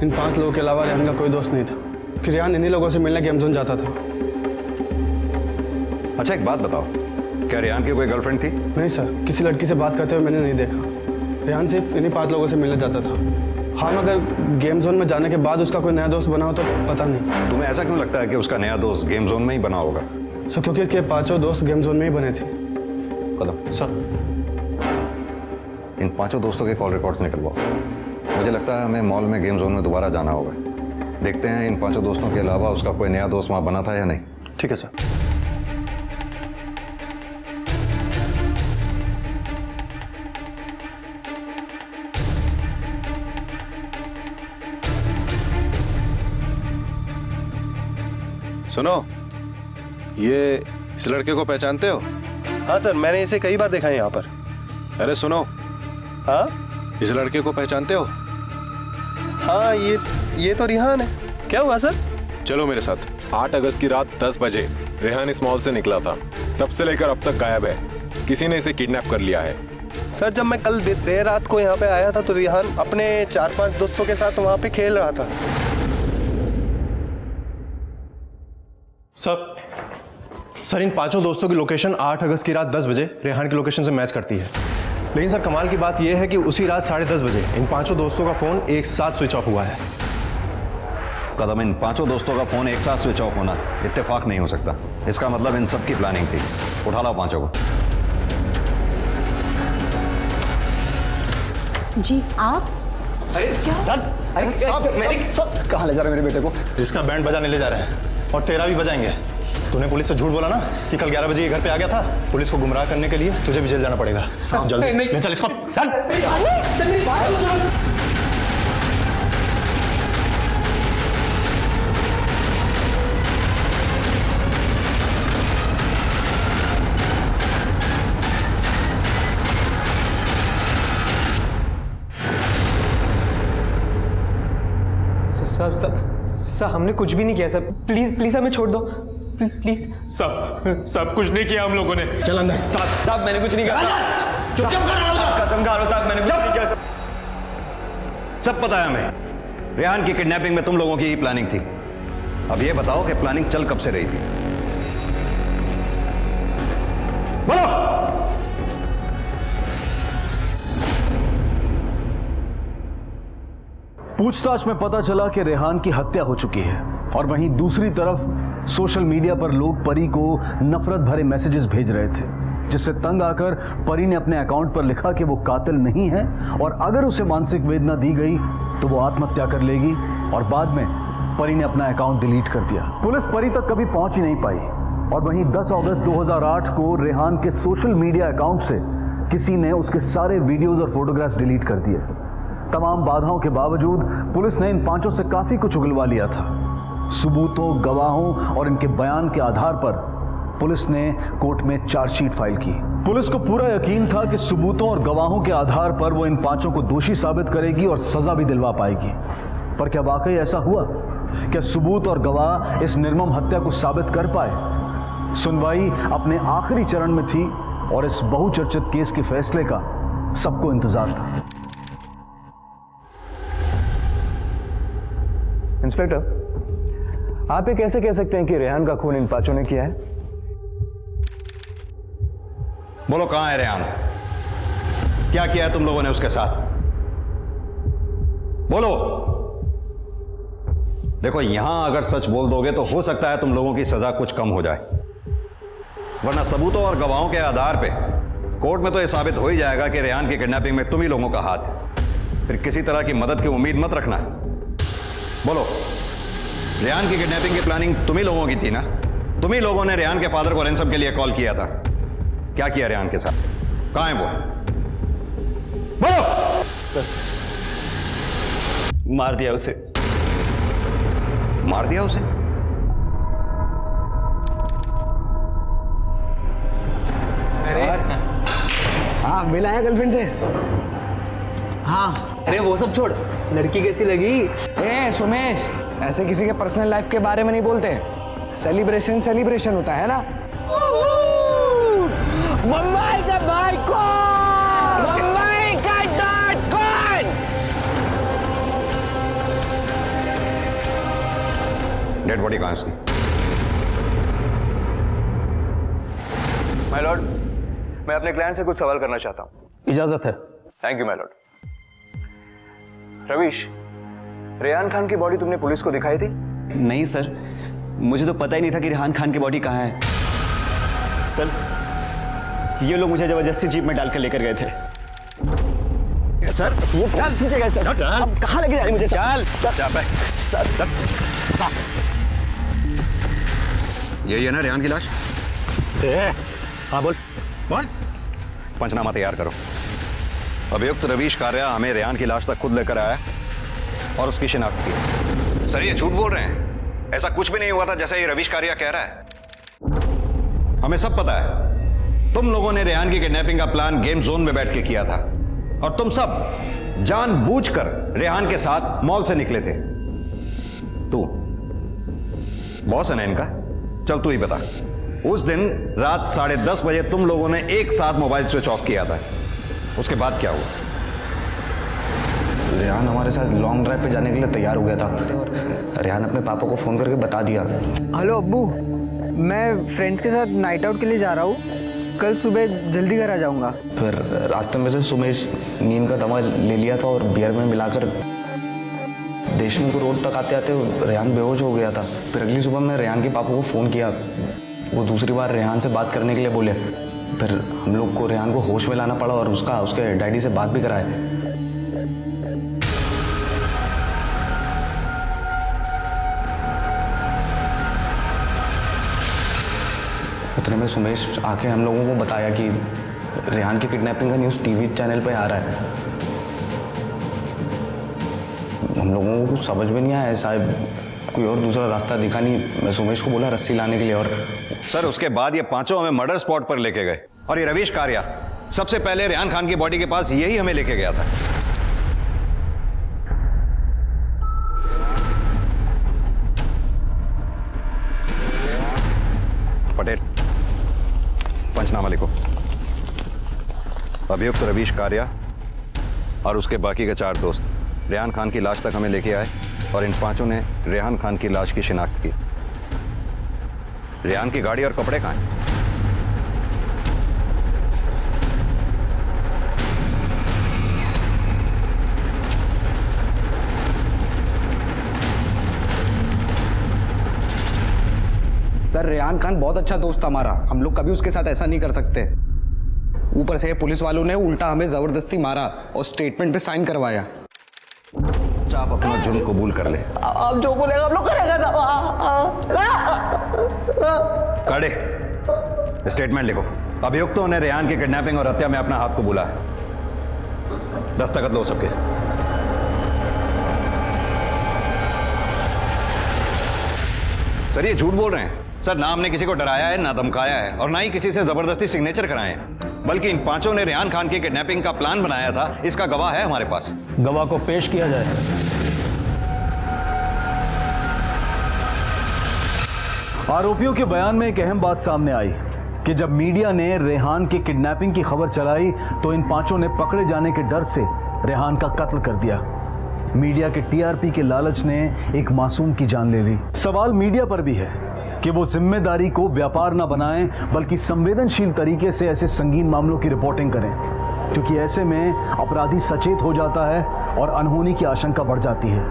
इन 5 लोगों के अलावा रेहान का कोई दोस्त नहीं था, कि रेहान इन्हीं लोगों से मिलने गेम जोन जाता था। अच्छा एक बात बताओ, क्या रेहान की कोई गर्लफ्रेंड थी? नहीं सर, किसी लड़की से बात करते हुए मैंने नहीं देखा। रेहान सिर्फ इन्हीं 5 लोगों से मिलने जाता था। हाँ, मगर गेम जोन में जाने के बाद उसका कोई नया दोस्त बना हो तो पता नहीं। तुम्हें ऐसा क्यों लगता है कि उसका नया दोस्त गेम जोन में ही बना होगा? सर क्योंकि इसके 5 दोस्त गेम जोन में ही बने थे। कदम सर, इन 5 दोस्तों के कॉल रिकॉर्ड्स निकलवाओ। मुझे लगता है हमें मॉल में गेम जोन में दोबारा जाना होगा। देखते हैं इन 5 दोस्तों के अलावा उसका कोई नया दोस्त वहां बना था या नहीं। ठीक है सर। सुनो, ये इस लड़के को पहचानते हो? हाँ सर, मैंने इसे कई बार देखा है यहाँ पर। अरे सुनो, हाँ इस लड़के को पहचानते हो? हाँ, ये तो रेहान है। क्या हुआ सर? चलो मेरे साथ। 8 अगस्त की रात 10 बजे रेहान इस मॉल से निकला था, तब से लेकर अब तक गायब है। किसी ने इसे किडनैप कर लिया है। सर जब मैं कल देर रात को यहाँ पे आया था तो रेहान अपने 4-5 दोस्तों के साथ वहाँ पे खेल रहा था। सर इन 5 दोस्तों की लोकेशन 8 अगस्त की रात 10 बजे रेहान की लोकेशन से मैच करती है। लेकिन सर कमाल की बात यह है कि उसी रात 10:30 बजे इन 5 दोस्तों का फोन एक साथ स्विच ऑफ हुआ है। कदम, इन 5 दोस्तों का फोन एक साथ स्विच ऑफ होना इत्तेफाक नहीं हो सकता। इसका मतलब इन सब की प्लानिंग थी। उठा लाओ 5 को। जी आप? अरे क्या? अरे सब कहाँ ले जा रहे हैं मेरे बेटे को? इसका बैंड बजाने ले जा रहे हैं, और तेरा भी बजाएंगे। तूने पुलिस से झूठ बोला ना कि कल 11 बजे ये घर पे आ गया था। पुलिस को गुमराह करने के लिए तुझे भी जेल जाना पड़ेगा। जल्दी ले चल इसको। सर हमने कुछ भी नहीं किया सर। प्लीज हमें छोड़ दो प्लीज। सब कुछ नहीं किया हम लोगों ने। चल अंदर। साहब मैंने कुछ नहीं किया। कसम खा लो साहब, मैंने कुछ नहीं किया। सब पता है हमें। रेहान की किडनैपिंग में तुम लोगों की ही प्लानिंग थी। अब ये बताओ कि प्लानिंग चल कब से रही थी? बोलो। पूछताछ में पता चला कि रेहान की हत्या हो चुकी है, और वहीं दूसरी तरफ सोशल मीडिया पर लोग परी को नफरत भरे मैसेजेस भेज रहे थे, जिससे तंग आकर परी ने अपने अकाउंट पर लिखा कि वो कातिल नहीं है, और अगर उसे मानसिक वेदना दी गई तो वो आत्महत्या कर लेगी। और बाद में परी ने अपना अकाउंट डिलीट कर दिया। पुलिस परी तक कभी पहुंच ही नहीं पाई। और वहीं 10 अगस्त 2008 को रेहान के सोशल मीडिया अकाउंट से किसी ने उसके सारे वीडियोज और फोटोग्राफ्स डिलीट कर दिए। तमाम बाधाओं के बावजूद पुलिस ने इन 5 से काफी कुछ उगलवा लिया था। सबूतों, गवाहों और इनके बयान के आधार पर पुलिस ने कोर्ट में चार्जशीट फाइल की। पुलिस को पूरा यकीन था कि सबूतों और गवाहों के आधार पर वो इन 5 को दोषी साबित करेगी और सजा भी दिलवा पाएगी। पर क्या वाकई ऐसा हुआ? क्या सबूत और गवाह इस निर्मम हत्या को साबित कर पाए? सुनवाई अपने आखिरी चरण में थी और इस बहुचर्चित केस के फैसले का सबको इंतजार था। इंस्पेक्टर, आप ये कैसे कह सकते हैं कि रेहान का खून इन पांचों ने किया है? बोलो, कहां है रेहान? क्या किया है तुम लोगों ने उसके साथ? बोलो। देखो, यहां अगर सच बोल दोगे तो हो सकता है तुम लोगों की सजा कुछ कम हो जाए, वरना सबूतों और गवाहों के आधार पे कोर्ट में तो यह साबित हो ही जाएगा कि रेहान की किडनैपिंग में तुम ही लोगों का हाथ है। फिर किसी तरह की मदद की उम्मीद मत रखना। बोलो, रेहान की किडनैपिंग की प्लानिंग तुम ही लोगों की थी ना? तुम ही लोगों ने रेहान के फादर को रैंसम के लिए कॉल किया था। क्या किया रेहान के साथ? कहां है वो? बोलो। सर, मार दिया उसे। मार दिया उसे? हाँ, मिला है गर्लफ्रेंड से? हाँ। अरे वो सब छोड़, लड़की कैसी लगी? ए सुमेश, ऐसे किसी के पर्सनल लाइफ के बारे में नहीं बोलते। सेलिब्रेशन होता है ना। मुंबई का भाई कौन? मुंबई का डॉट कौन? डेड बॉडी कहां है उसकी? माय लॉर्ड, मैं अपने क्लाइंट से कुछ सवाल करना चाहता हूं। इजाजत है। Thank you my Lord. Ravish, Rehan Khan की बॉडी तुमने पुलिस को दिखाई थी? नहीं सर, मुझे तो पता ही नहीं था कि रेहान खान की बॉडी कहाँ है। सर, ये लोग मुझे जबरदस्ती जीप में डालकर लेकर गए थे। सर, ये कौन सी जगह है सर? अब कहाँ लेके जा रहे मुझे? चल सर। यही है ना रेहान की लाश? हाँ बोल। पंचनामा तैयार करो। अभियुक्त रवीश कारिया हमें रेहान की लाश तक खुद लेकर आया और उसकी शिनाख्त की। सर, ये झूठ बोल रहे हैं। ऐसा कुछ भी नहीं हुआ था जैसा ये रवीश कारिया कह रहा है। हमें सब पता है, तुम लोगों ने रेहान की किडनैपिंग का प्लान गेम जोन में बैठ के किया था और तुम सब जानबूझकर रेहान के साथ मॉल से निकले थे। तू बॉस है ना इनका? चल तू ही बता, उस दिन रात 10:30 बजे तुम लोगों ने एक साथ मोबाइल स्विच ऑफ किया था, उसके बाद क्या हुआ? रेहान हमारे साथ लॉन्ग ड्राइव पे जाने के लिए तैयार हो गया था और रेहान अपने पापा को फ़ोन करके बता दिया। हेलो अब्बू, मैं फ्रेंड्स के साथ नाइट आउट के लिए जा रहा हूँ, कल सुबह जल्दी घर आ जाऊँगा। फिर रास्ते में से सुमेश नींद का दवा ले लिया था और बियर में मिलाकर देशमुख रोड तक आते आते रेहान बेहोश हो गया था। फिर अगली सुबह मैं रेहान के पापा को फ़ोन किया, वो दूसरी बार रेहान से बात करने के लिए बोले। फिर हम लोग को रेहान को होश में लाना पड़ा और उसके डैडी से बात भी कराए। उतने में सुमेश आके हम लोगों को बताया कि रेहान की किडनैपिंग का न्यूज़ टीवी चैनल पे आ रहा है। हम लोगों को कुछ समझ में नहीं आया, साहब कोई और दूसरा रास्ता दिखा नहीं। मैं सुमेश को बोला रस्सी लाने के लिए और सर, उसके बाद ये पांचों हमें मर्डर स्पॉट पर लेके गए और ये रवीश कारिया सबसे पहले रेहान खान की बॉडी के पास यही हमें लेके गया था। पटेल, पंचनामा लिखो। अभियुक्त रवीश कारिया और उसके बाकी के 4 दोस्त रेहान खान की लाश तक हमें लेके आए और इन पांचों ने रेहान खान की लाश की शिनाख्त की। रेहान की गाड़ी और कपड़े कहां हैं? सर, रेहान खान बहुत अच्छा दोस्त था हमारा, हम लोग कभी उसके साथ ऐसा नहीं कर सकते। ऊपर से पुलिस वालों ने उल्टा हमें जबरदस्ती मारा और स्टेटमेंट पे साइन करवाया। आप अपना जुर्म कबूल कर ले। आप जो बोलेगा हम लोग करेगा। काड़े, स्टेटमेंट लिखो। अभियुक्तों ने रेहान की किडनैपिंग और हत्या में अपना हाथ को बुला है। दस्तखत लो सबके। सर, ये झूठ बोल रहे हैं। सर, ना हमने किसी को डराया है, ना धमकाया है और ना ही किसी से जबरदस्ती सिग्नेचर कराए हैं, बल्कि इन पांचों ने रेहान खान की किडनैपिंग का प्लान बनाया था। इसका गवाह है हमारे पास। गवाह को पेश किया जाए। आरोपियों के बयान में एक अहम बात सामने आई। कि जब मीडिया ने रेहान के किडनैपिंग की खबर चलाई तो इन पांचों ने पकड़े जाने के डर से रेहान का कत्ल कर दिया। मीडिया के टीआरपी के लालच ने एक मासूम की जान ले ली। सवाल मीडिया पर भी है कि वो जिम्मेदारी को व्यापार ना बनाएं, बल्कि संवेदनशील तरीके से ऐसे संगीन मामलों की रिपोर्टिंग करें, क्योंकि ऐसे में अपराधी सचेत हो जाता है और अनहोनी की आशंका बढ़ जाती है।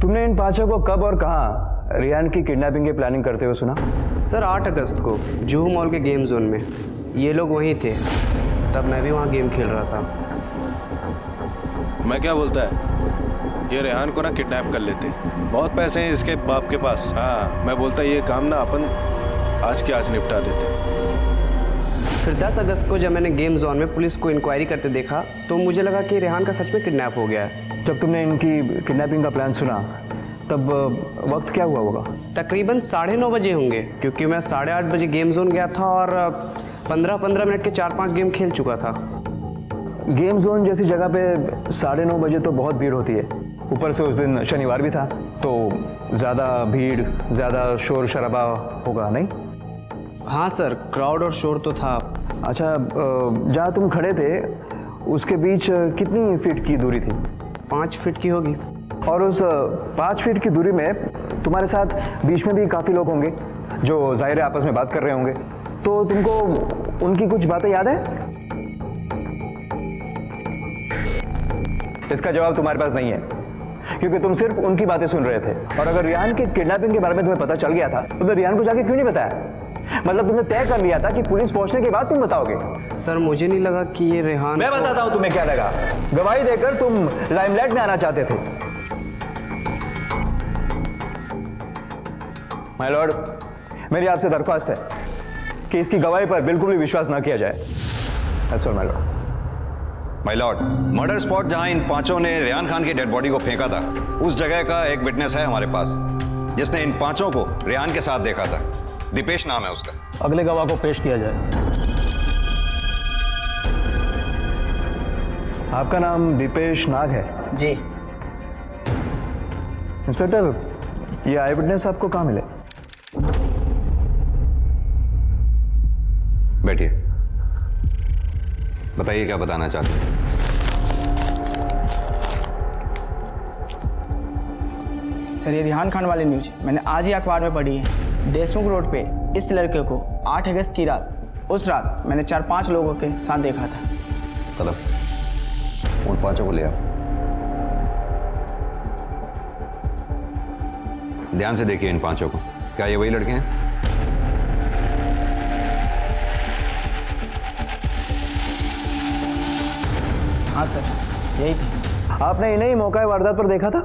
तुमने इन पांचों को कब और कहां रेहान की किडनैपिंग की प्लानिंग करते हुए सुना? सर 8 अगस्त को जुहू मॉल के गेम जोन में ये लोग वहीं थे, तब मैं भी वहाँ गेम खेल रहा था। मैं क्या बोलता है, ये रेहान को ना किडनैप कर लेते, बहुत पैसे हैं इसके बाप के पास। हाँ, मैं बोलता ये काम ना अपन आज के आज निपटा देते। फिर 10 अगस्त को जब मैंने गेम जोन में पुलिस को इंक्वायरी करते देखा तो मुझे लगा कि रेहान का सच में किडनैप हो गया है। जब तुमने इनकी किडनैपिंग का प्लान सुना तब वक्त क्या हुआ होगा? तकरीबन 9:30 बजे होंगे, क्योंकि मैं 8:30 बजे गेम जोन गया था और 15-15 मिनट के 4-5 गेम खेल चुका था। गेम जोन जैसी जगह पे 9:30 बजे तो बहुत भीड़ होती है, ऊपर से उस दिन शनिवार भी था, तो ज़्यादा भीड़, ज़्यादा शोर शराबा होगा नहीं? हाँ सर, क्राउड और शोर तो था। अच्छा, जहाँ तुम खड़े थे उसके बीच कितनी फीट की दूरी थी? 5 फीट की होगी। और उस 5 फीट की दूरी में तुम्हारे साथ बीच में भी काफ़ी लोग होंगे जो जाहिर है आपस में बात कर रहे होंगे, तो तुमको उनकी कुछ बातें याद है? इसका जवाब तुम्हारे पास नहीं है, क्योंकि तुम सिर्फ उनकी बातें सुन रहे थे। और अगर रियान के किडनैपिंग के बारे में तुम्हें पता चल गया था तो फिर रियान को जाके क्यों नहीं बताया? मतलब तुमने तय कर लिया था कि पुलिस पहुंचने के बाद तुम बताओगे। सर मुझे नहीं लगा कि ये रेहान। मैं बताता हूं तुम्हें क्या लगा। गवाही देकर तुम लाइमलाइट में आना चाहते थे। माय लॉर्ड, मेरी आपसे दरख्वास्त है कि इसकी गवाही पर बिल्कुल भी विश्वास ना किया जाए। That's all my Lord. My Lord, murder spot जहां इन पांचों ने रेहान खान की डेड बॉडी को फेंका था, उस जगह का एक विटनेस है हमारे पास जिसने इन पांचों को रेहान के साथ देखा था। दीपेश नाम है उसका। अगले गवाह को पेश किया जाए। आपका नाम दीपेश नाग है? जी। इंस्पेक्टर, ये आई विटनेस आपको कहाँ मिले? बैठिए, बताइए क्या बताना चाहते हैं। सर, ये रेहान खान वाली न्यूज मैंने आज ही अखबार में पढ़ी है। देशमुख रोड पे इस लड़के को 8 अगस्त की रात, उस रात मैंने 4-5 लोगों के साथ देखा था। कदम, उन पांचों को ले आओ। ध्यान से देखिए इन पांचों को। क्या ये वही लड़के हैं? हाँ सर, यही थे। आपने इन्हें ही मौका वारदात पर देखा था?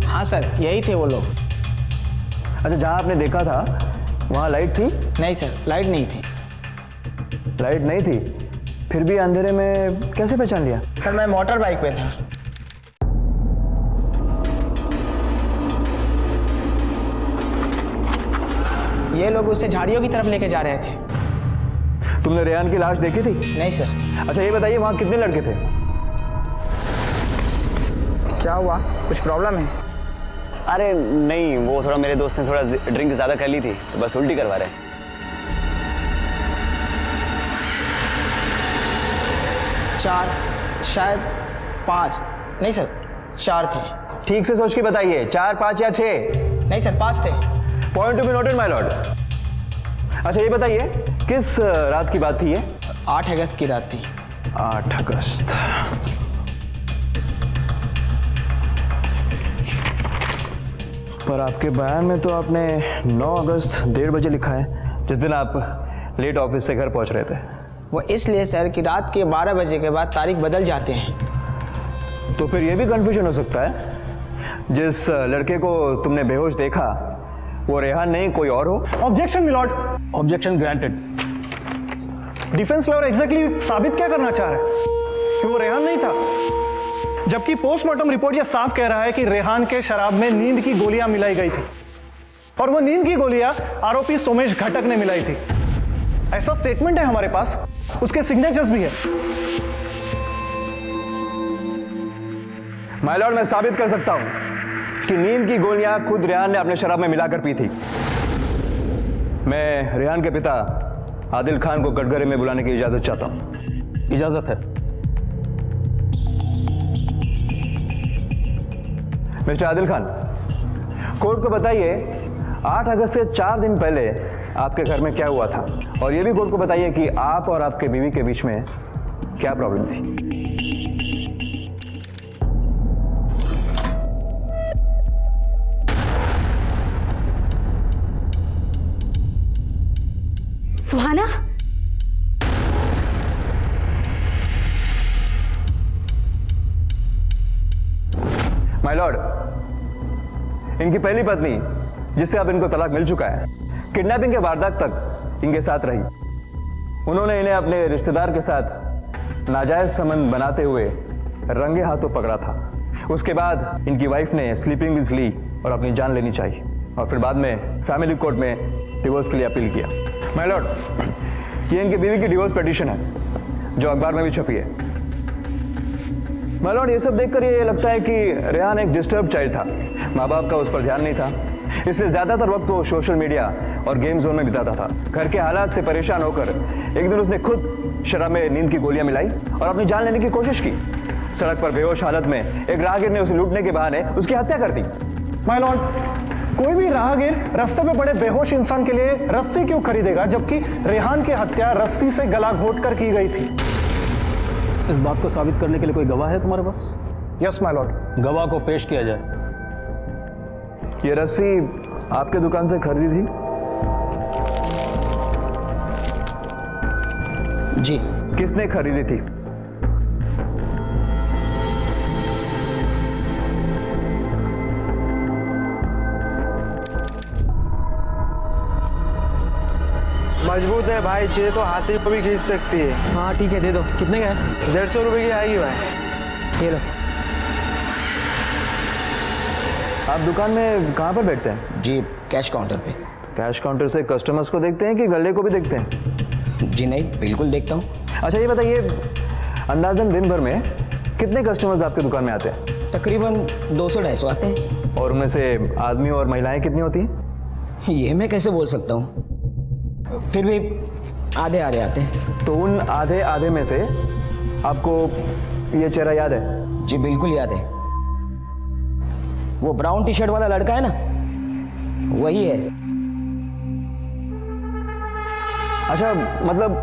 हाँ सर, यही थे वो लोग। अच्छा, जहां आपने देखा था वहां लाइट थी? नहीं सर, लाइट नहीं थी। लाइट नहीं थी, फिर भी अंधेरे में कैसे पहचान लिया? सर, मैं मोटर बाइक पे था। ये लोग उसे झाड़ियों की तरफ लेके जा रहे थे। तुमने रेहान की लाश देखी थी? नहीं सर। अच्छा, ये बताइए वहां कितने लड़के थे? क्या हुआ, कुछ प्रॉब्लम है? अरे नहीं, वो थोड़ा मेरे दोस्त ने थोड़ा ड्रिंक ज़्यादा कर ली थी तो बस उल्टी करवा रहे। चार, शायद 5। नहीं सर, 4 थे। ठीक से सोच के बताइए, 4, 5 या 6? नहीं सर, 5 थे। Point to be noted my Lord. अच्छा, ये बताइए किस रात की बात थी ये? 8 अगस्त की रात थी। 8 अगस्त। पर आपके बयान में तो आपने 9 अगस्त 1:30 बजे लिखा है, जिस दिन आप लेट ऑफिस से घर पहुंच रहे थे। वो इसलिए सर कि रात के 12 बजे के बाद तारीख बदल जाते हैं। तो फिर यह भी कंफ्यूजन हो सकता है, जिस लड़के को तुमने बेहोश देखा वो रेहान नहीं कोई और हो। Objection milord. Objection granted. Defence lawyer exactly साबित क्या करना चाह रहा है कि वो रेहान नहीं था, जबकि पोस्टमार्टम रिपोर्ट यह साफ कह रहा है कि रेहान के शराब में नींद की गोलियां मिलाई गई थी और वो नींद की गोलियां आरोपी सोमेश घटक ने मिलाई थी। ऐसा स्टेटमेंट है हमारे पास, उसके सिग्नेचर्स भी है। माय लॉर्ड, मैं साबित कर सकता हूं कि नींद की गोलियां खुद रेहान ने अपने शराब में मिलाकर पी थी। मैं रेहान के पिता आदिल खान को कटघरे में बुलाने की इजाजत चाहता हूं। इजाजत है। मिस्टर आदिल खान, कोर्ट को बताइए 8 अगस्त से 4 दिन पहले आपके घर में क्या हुआ था, और ये भी कोर्ट को बताइए कि आप और आपके बीवी के बीच में क्या प्रॉब्लम थी। सुहाना, माय लॉर्ड, इनकी पहली पत्नी, जिससे अब इनको तलाक मिल चुका है, किडनैपिंग के वारदात तक इनके साथ रही। उन्होंने इन्हें अपने रिश्तेदार के साथ नाजायज संबंध बनाते हुए रंगे हाथों पकड़ा था। उसके बाद इनकी वाइफ ने स्लीपिंग पिल्स ली और अपनी जान लेनी चाहिए, और फिर बाद में फैमिली कोर्ट में डिवोर्स के लिए अपील किया। माय लॉर्ड, ये इनकी बीवी की डिवोर्स पिटीशन है, जो अखबार में भी छपी है। माय लॉर्ड, ये सब देखकर ये लगता है कि रेहान एक डिस्टर्ब चाइल्ड था। माँ बाप का उस पर ध्यान नहीं था, इसलिए ज्यादातर वक्त वो सोशल मीडिया और गेम जोन में बिताता था। घर के हालात से परेशान होकर एक दिन उसने खुद शराब में नींद की गोलियां मिलाई और अपनी जान लेने की कोशिश की। सड़क पर बेहोश हालत में एक राहगीर ने उसे लूटने के बहाने उसकी हत्या कर दी। माय लॉर्ड, कोई भी राहगीर रास्ते में पड़े बेहोश इंसान के लिए रस्सी क्यों खरीदेगा, जबकि रेहान की हत्या रस्सी से गला घोट कर की गई थी? इस बात को साबित करने के लिए कोई गवाह है तुम्हारे पास? Yes my Lord. गवाह को पेश किया जाए। ये रस्सी आपके दुकान से खरीदी थी? जी। किसने खरीदी थी? मजबूत है भाई, चाहिए तो हाथी को भी खींच सकती है। हाँ ठीक है, दे दो। कितने का है? 150 रुपए की आएगी भाई। ये लो। आप दुकान में कहाँ पर बैठते हैं? जी, कैश काउंटर पे। कैश काउंटर से कस्टमर्स को देखते हैं कि गले को भी देखते हैं? जी नहीं, बिल्कुल देखता हूँ। अच्छा ये बताइए, अंदाजन दिन भर में कितने कस्टमर्स आपके दुकान में आते हैं? तकरीबन 200-250 आते हैं। और उनमें से आदमी और महिलाएं कितनी होती हैं? ये मैं कैसे बोल सकता हूँ, फिर भी आधे आधे आते हैं। तो उन आधे आधे में से आपको ये चेहरा याद है? जी बिल्कुल याद है। वो ब्राउन टी शर्ट वाला लड़का है ना, वही है। अच्छा, मतलब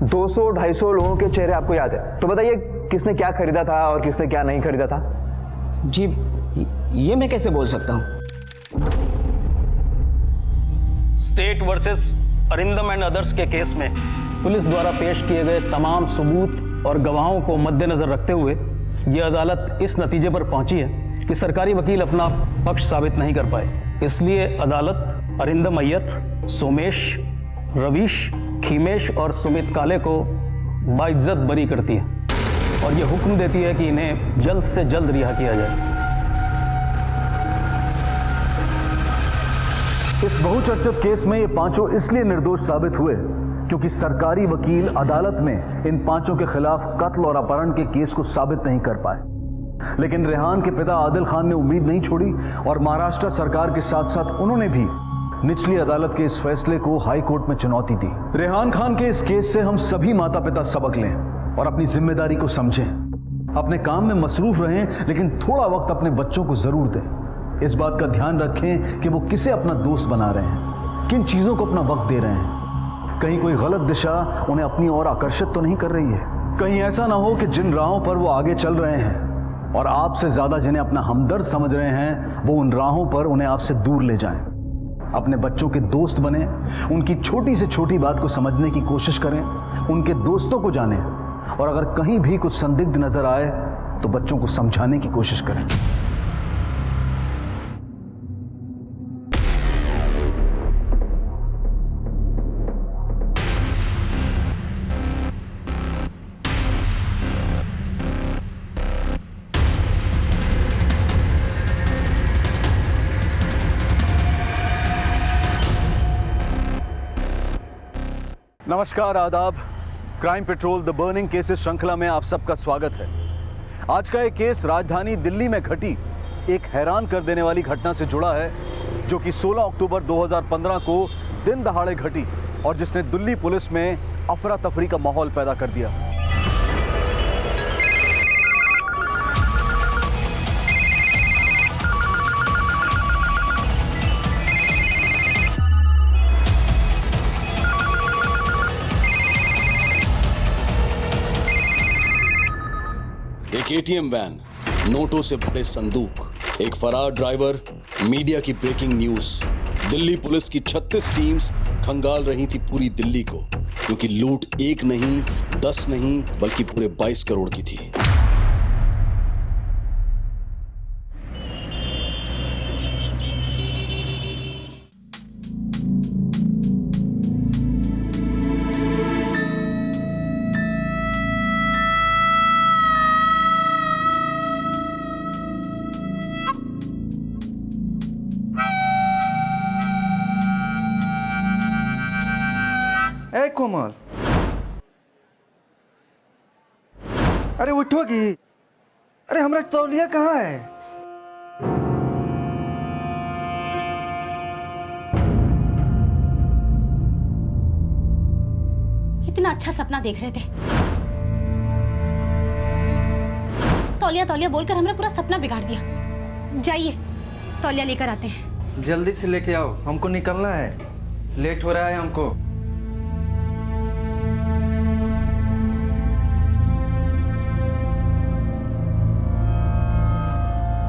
200-250 लोगों के चेहरे आपको याद है। तो बताइए किसने क्या खरीदा था और किसने क्या नहीं खरीदा था? जी ये मैं कैसे बोल सकता हूँ। State versus Arindam and others के केस में पुलिस द्वारा पेश किए गए तमाम सबूत और गवाहों को मद्देनजर रखते हुए यह अदालत इस नतीजे पर पहुंची है कि सरकारी वकील अपना पक्ष साबित नहीं कर पाए। इसलिए अदालत अरिंदम अय्यर, सोमेश, रवीश, खीमेश और सुमित काले को बाइज्जत बरी करती है और यह हुक्म देती है कि इन्हें जल्द से जल्द रिहा किया जाए। इस बहुचर्चित केस में ये पांचों इसलिए निर्दोष साबित हुए क्योंकि सरकारी वकील अदालत में इन पांचों के खिलाफ कत्ल और अपहरण के केस को साबित नहीं कर पाए। लेकिन रेहान के पिता आदिल खान ने उम्मीद नहीं छोड़ी और महाराष्ट्र सरकार के साथ साथ उन्होंने भी निचली अदालत के इस फैसले को हाई कोर्ट में चुनौती दी। रेहान खान के इस केस से हम सभी माता पिता सबक लें और अपनी जिम्मेदारी को समझें। अपने काम में मसरूफ रहें, लेकिन थोड़ा वक्त अपने बच्चों को जरूर दें। इस बात का ध्यान रखें कि वो किसे अपना दोस्त बना रहे हैं, किन चीजों को अपना वक्त दे रहे हैं। कहीं कोई गलत दिशा उन्हें अपनी ओर आकर्षित तो नहीं कर रही है। कहीं ऐसा ना हो कि जिन राहों पर वो आगे चल रहे हैं और आपसे ज्यादा जिन्हें अपना हमदर्द समझ रहे हैं, वो उन राहों पर उन्हें आपसे दूर ले जाएं। अपने बच्चों के दोस्त बने, उनकी छोटी से छोटी बात को समझने की कोशिश करें, उनके दोस्तों को जानें और अगर कहीं भी कुछ संदिग्ध नजर आए तो बच्चों को समझाने की कोशिश करें। नमस्कार, आदाब। Crime petrol the burning cases श्रृंखला में आप सबका स्वागत है। आज का एक केस राजधानी दिल्ली में घटी एक हैरान कर देने वाली घटना से जुड़ा है, जो कि 16 अक्टूबर 2015 को दिन दहाड़े घटी और जिसने दिल्ली पुलिस में अफरा तफरी का माहौल पैदा कर दिया। एक एटीएम वैन, नोटों से भरे संदूक, एक फरार ड्राइवर, मीडिया की ब्रेकिंग न्यूज। दिल्ली पुलिस की 36 टीम्स खंगाल रही थी पूरी दिल्ली को, क्योंकि लूट 1 नहीं, 10 नहीं, बल्कि पूरे 22 करोड़ की थी। ए कोमल, अरे उठोगी? अरे हमारा तौलिया कहाँ है? इतना अच्छा सपना देख रहे थे, तौलिया तौलिया बोलकर हमने पूरा सपना बिगाड़ दिया। जाइए तौलिया लेकर आते हैं। जल्दी से लेके आओ, हमको निकलना है, लेट हो रहा है हमको।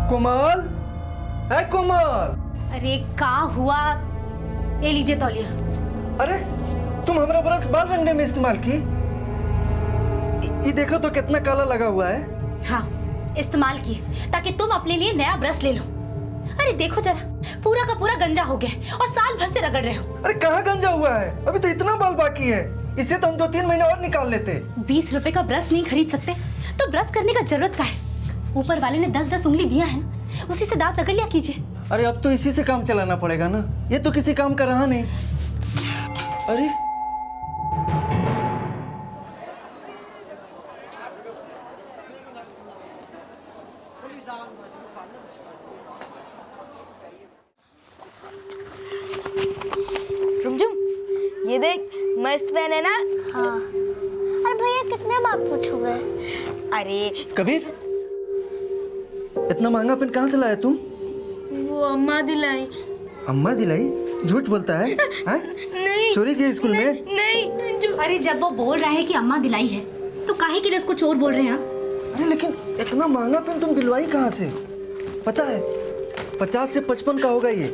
कोमल, है कोमल। अरे का हुआ? ये लीजिए तौलिया। अरे तुम हमारा ब्रश बाल रंगने में इस्तेमाल की? ये देखो तो कितना काला लगा हुआ है। हाँ, इस्तेमाल किए ताकि तुम अपने लिए नया ब्रश ले लो। अरे देखो जरा, पूरा का पूरा गंजा हो गया और साल भर से रगड़ रहे हो। अरे कहाँ गंजा हुआ है? अभी तो इतना बाल बाकी है, इससे तो हम 2-3 महीने और निकाल लेते। 20 रुपए का ब्रश नहीं खरीद सकते तो ब्रश करने का जरूरत का है? ऊपर वाले ने 10-10 उंगली दिया है ना, उसी से दांत रगड़ लिया कीजिए। अरे अब तो इसी से काम चलाना पड़ेगा ना, ये तो किसी काम का रहा नहीं। अरे रुमझुम, ये देख मस्त पेन है ना? हाँ। अरे भैया कितने बार पूछोगे? अरे कबीर, इतना महंगा पेन कहाँ से लाया तुम? वो अम्मा दिलाई। अम्मा दिलाई? झूठ बोलता है? नहीं। चोरी की स्कूल में? नहीं जो... अरे जब वो बोल रहा है कि अम्मा दिलाई है तो काहे के लिए उसको चोर बोल रहे हैं आप? अरे लेकिन इतना महंगा पेन तुम दिलवाई कहाँ से? पता है 50 से 55 का होगा ये।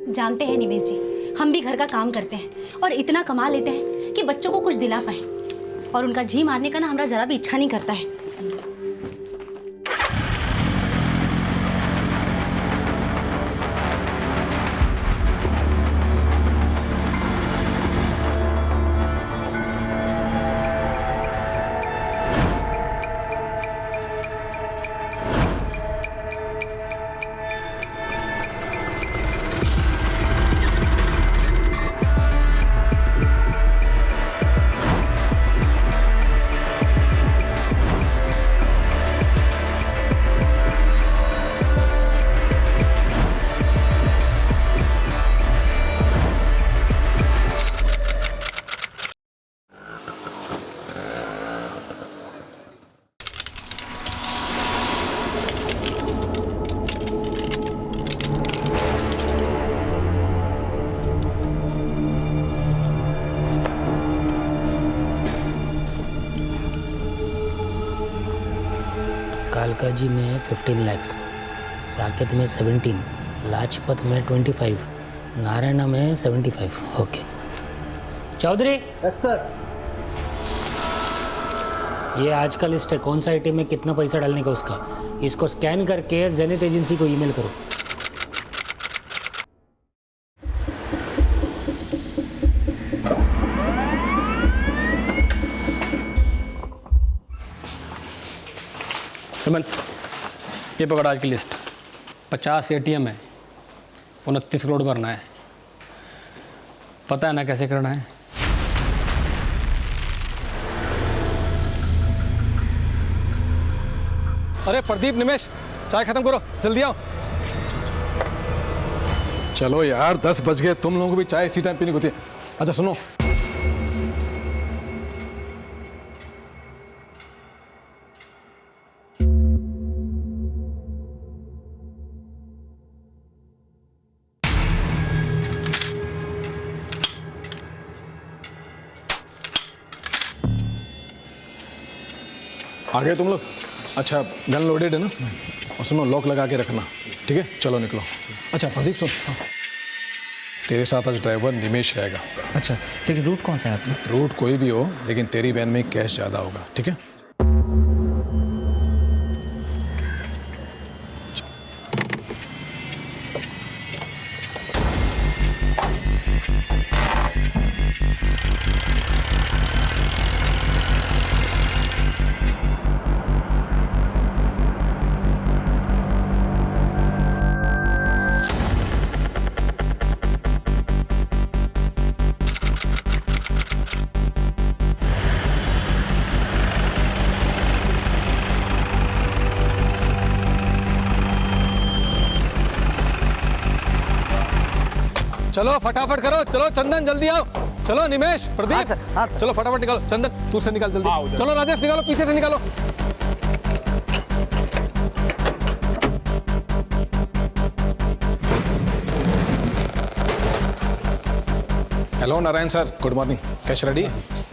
जानते हैं निवेश जी, हम भी घर का काम करते हैं और इतना कमा लेते हैं कि बच्चों को कुछ दिला पाए, और उनका जी मारने का ना हमारा जरा भी इच्छा नहीं करता है। कालकाजी में 15 lakhs, साकेत में 17, लाजपत में 25, नारायणा में 75। ओके चौधरी। Yes sir. ये आज का लिस्ट है, कौन सा आइटम में कितना पैसा डालने का उसका, इसको स्कैन करके जेनिथ एजेंसी को ईमेल करो। विमल, ये पकड़ आज की लिस्ट। 50 ATM है, 29 करोड़ भरना है। पता है ना कैसे करना है? अरे प्रदीप, निमेश, चाय खत्म करो, जल्दी आओ। चलो यार 10 बज गए, तुम लोगों को भी चाय इसी टाइम पीनी होती है। अच्छा सुनो, आ गए तुम लोग? अच्छा गन लोडेड है ना? और सुनो लॉक लगा के रखना, ठीक है? चलो निकलो। अच्छा प्रदीप सुन, तेरे साथ आज ड्राइवर निमेश रहेगा। अच्छा ठीक है, रूट कौन सा है आपने? रूट कोई भी हो, लेकिन तेरी वैन में कैश ज़्यादा होगा, ठीक है? चलो फटाफट करो, चलो चंदन जल्दी आओ, चलो निमेश, प्रदीप, चलो फटाफट निकालो। चंदन तू से निकाल जल्दी, चलो राजेश निकालो, पीछे से निकालो। Hello Narayan sir, good morning. Cash ready?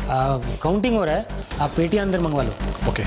Counting हो रहा है, आप पेटी अंदर मंगवा लो। ओके।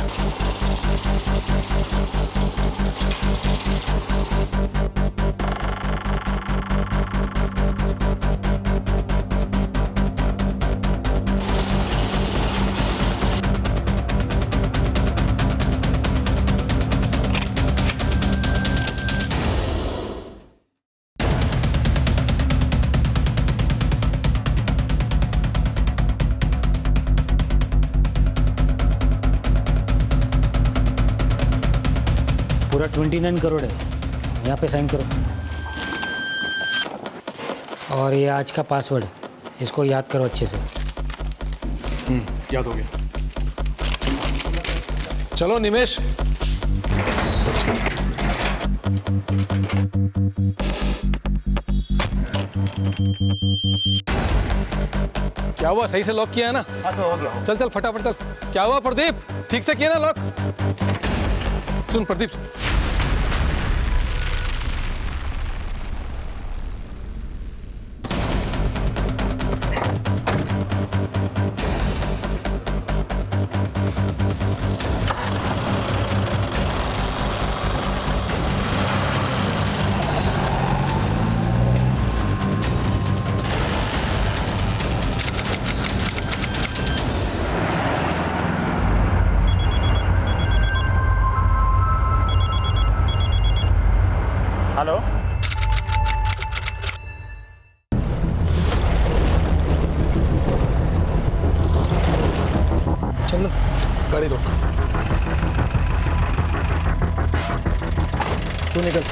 पूरा 29 करोड़ है, यहाँ पे साइन करो। और ये आज का पासवर्ड, इसको याद करो अच्छे से। याद हो गया। चलो निमेश। क्या हुआ, सही से लॉक किया है ना? हाँ सर, हो गया। चल चल फटाफट चल। क्या हुआ प्रदीप, ठीक से किया ना लॉक? सुन प्रदीप, हेलो, चंदन गाड़ी रोक, तू निकल।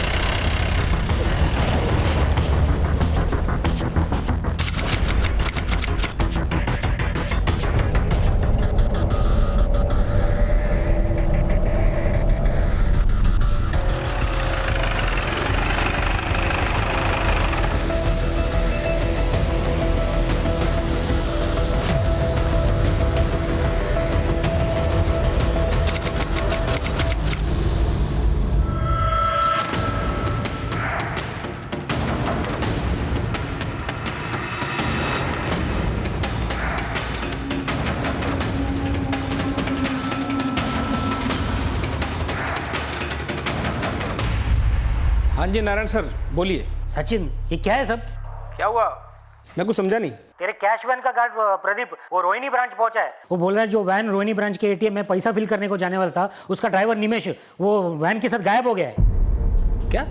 हाँ जी नारायण सर बोलिए। सचिन ये क्या है सब? क्या हुआ, मैं कुछ समझा नहीं। तेरे कैश वैन का गार्ड प्रदीप वो रोहिणी ब्रांच पहुंचा है। वो बोल रहा है जो वैन रोहिणी ब्रांच के एटीएम में पैसा फिल करने को जाने वाला था, उसका ड्राइवर निमेश वो वैन के साथ गायब हो गया है। क्या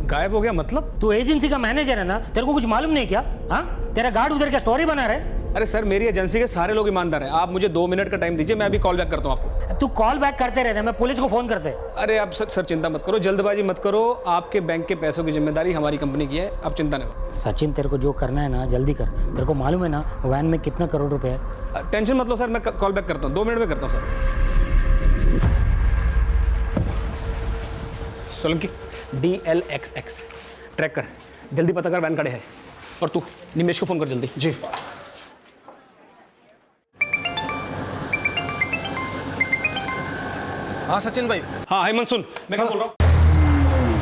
गायब हो गया मतलब? तू एजेंसी का मैनेजर है ना, तेरे को कुछ मालूम नहीं क्या? हाँ, तेरा गार्ड उधर क्या स्टोरी बना रहा है? अरे सर मेरी एजेंसी के सारे लोग ईमानदार हैं, आप मुझे 2 मिनट का टाइम दीजिए, मैं अभी कॉल बैक करता हूँ आपको। तू कॉल बैक करते रहते, मैं पुलिस को फोन करते। अरे आप सर चिंता मत करो, जल्दबाजी मत करो, आपके बैंक के पैसों की जिम्मेदारी हमारी कंपनी की है, आप चिंता नहीं करो। सचिन तेरे को जो करना है ना जल्दी कर, तेरे को मालूम है ना वैन में कितना करोड़ रुपए है। टेंशन मत लो सर, मैं कॉल बैक करता हूँ, 2 मिनट में करता हूँ सर। सोलंकी DLXX ट्रैकर जल्दी पता कर वैन खड़े है। और तू निमेश को फोन कर जल्दी। जी। हाँ सचिन भाई। हाँ हेमंत सुन, मैं क्या बोल रहा हूँ।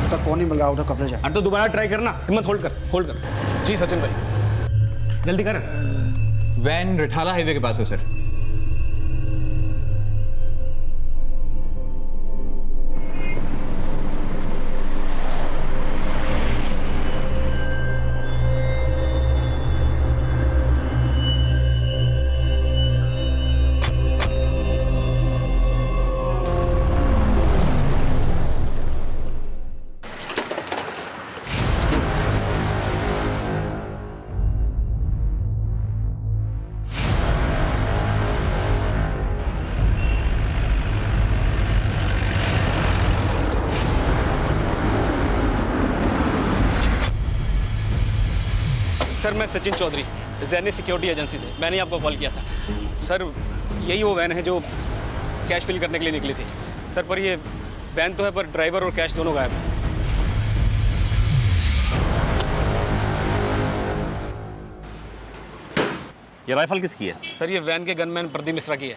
सर फोन नहीं मिल रहा, आउट ऑफ कवरेज है। अरे तो दोबारा ट्राई करना। हिम्मत होल्ड कर। जी सचिन भाई। जल्दी कर। वैन रिठाला हाईवे के पास है सर। सर मैं सचिन चौधरी, जैनी सिक्योरिटी एजेंसी से। मैंने आपको कॉल किया था सर। यही वो वैन है जो कैश फिल करने के लिए निकली थी सर, पर ये वैन तो है पर ड्राइवर और कैश दोनों गायब हैं। ये राइफल किसकी है? सर ये वैन के गनमैन प्रदीप मिश्रा की है।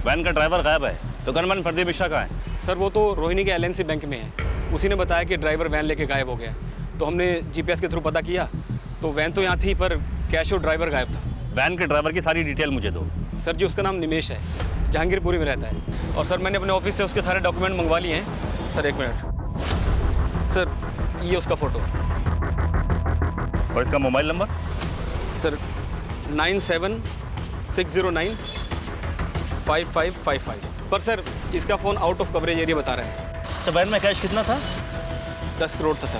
वैन का ड्राइवर गायब है तो गनमैन प्रदीप मिश्रा कहाँ है? सर वो तो रोहिणी के LNC बैंक में है। उसी ने बताया कि ड्राइवर वैन लेके गायब हो गया, तो हमने GPS के थ्रू पता किया तो वैन तो यहाँ थी पर कैश और ड्राइवर गायब था। वैन के ड्राइवर की सारी डिटेल मुझे दो। सर जी उसका नाम निमेश है, जहांगीरपुरी में रहता है। और सर मैंने अपने ऑफिस से उसके सारे डॉक्यूमेंट मंगवा लिए हैं। सर एक मिनट सर, ये उसका फ़ोटो। और इसका मोबाइल नंबर? सर 9760955555। पर सर इसका phone out of coverage area बता रहा है। अच्छा वैन में कैश कितना था? 10 करोड़ था सर।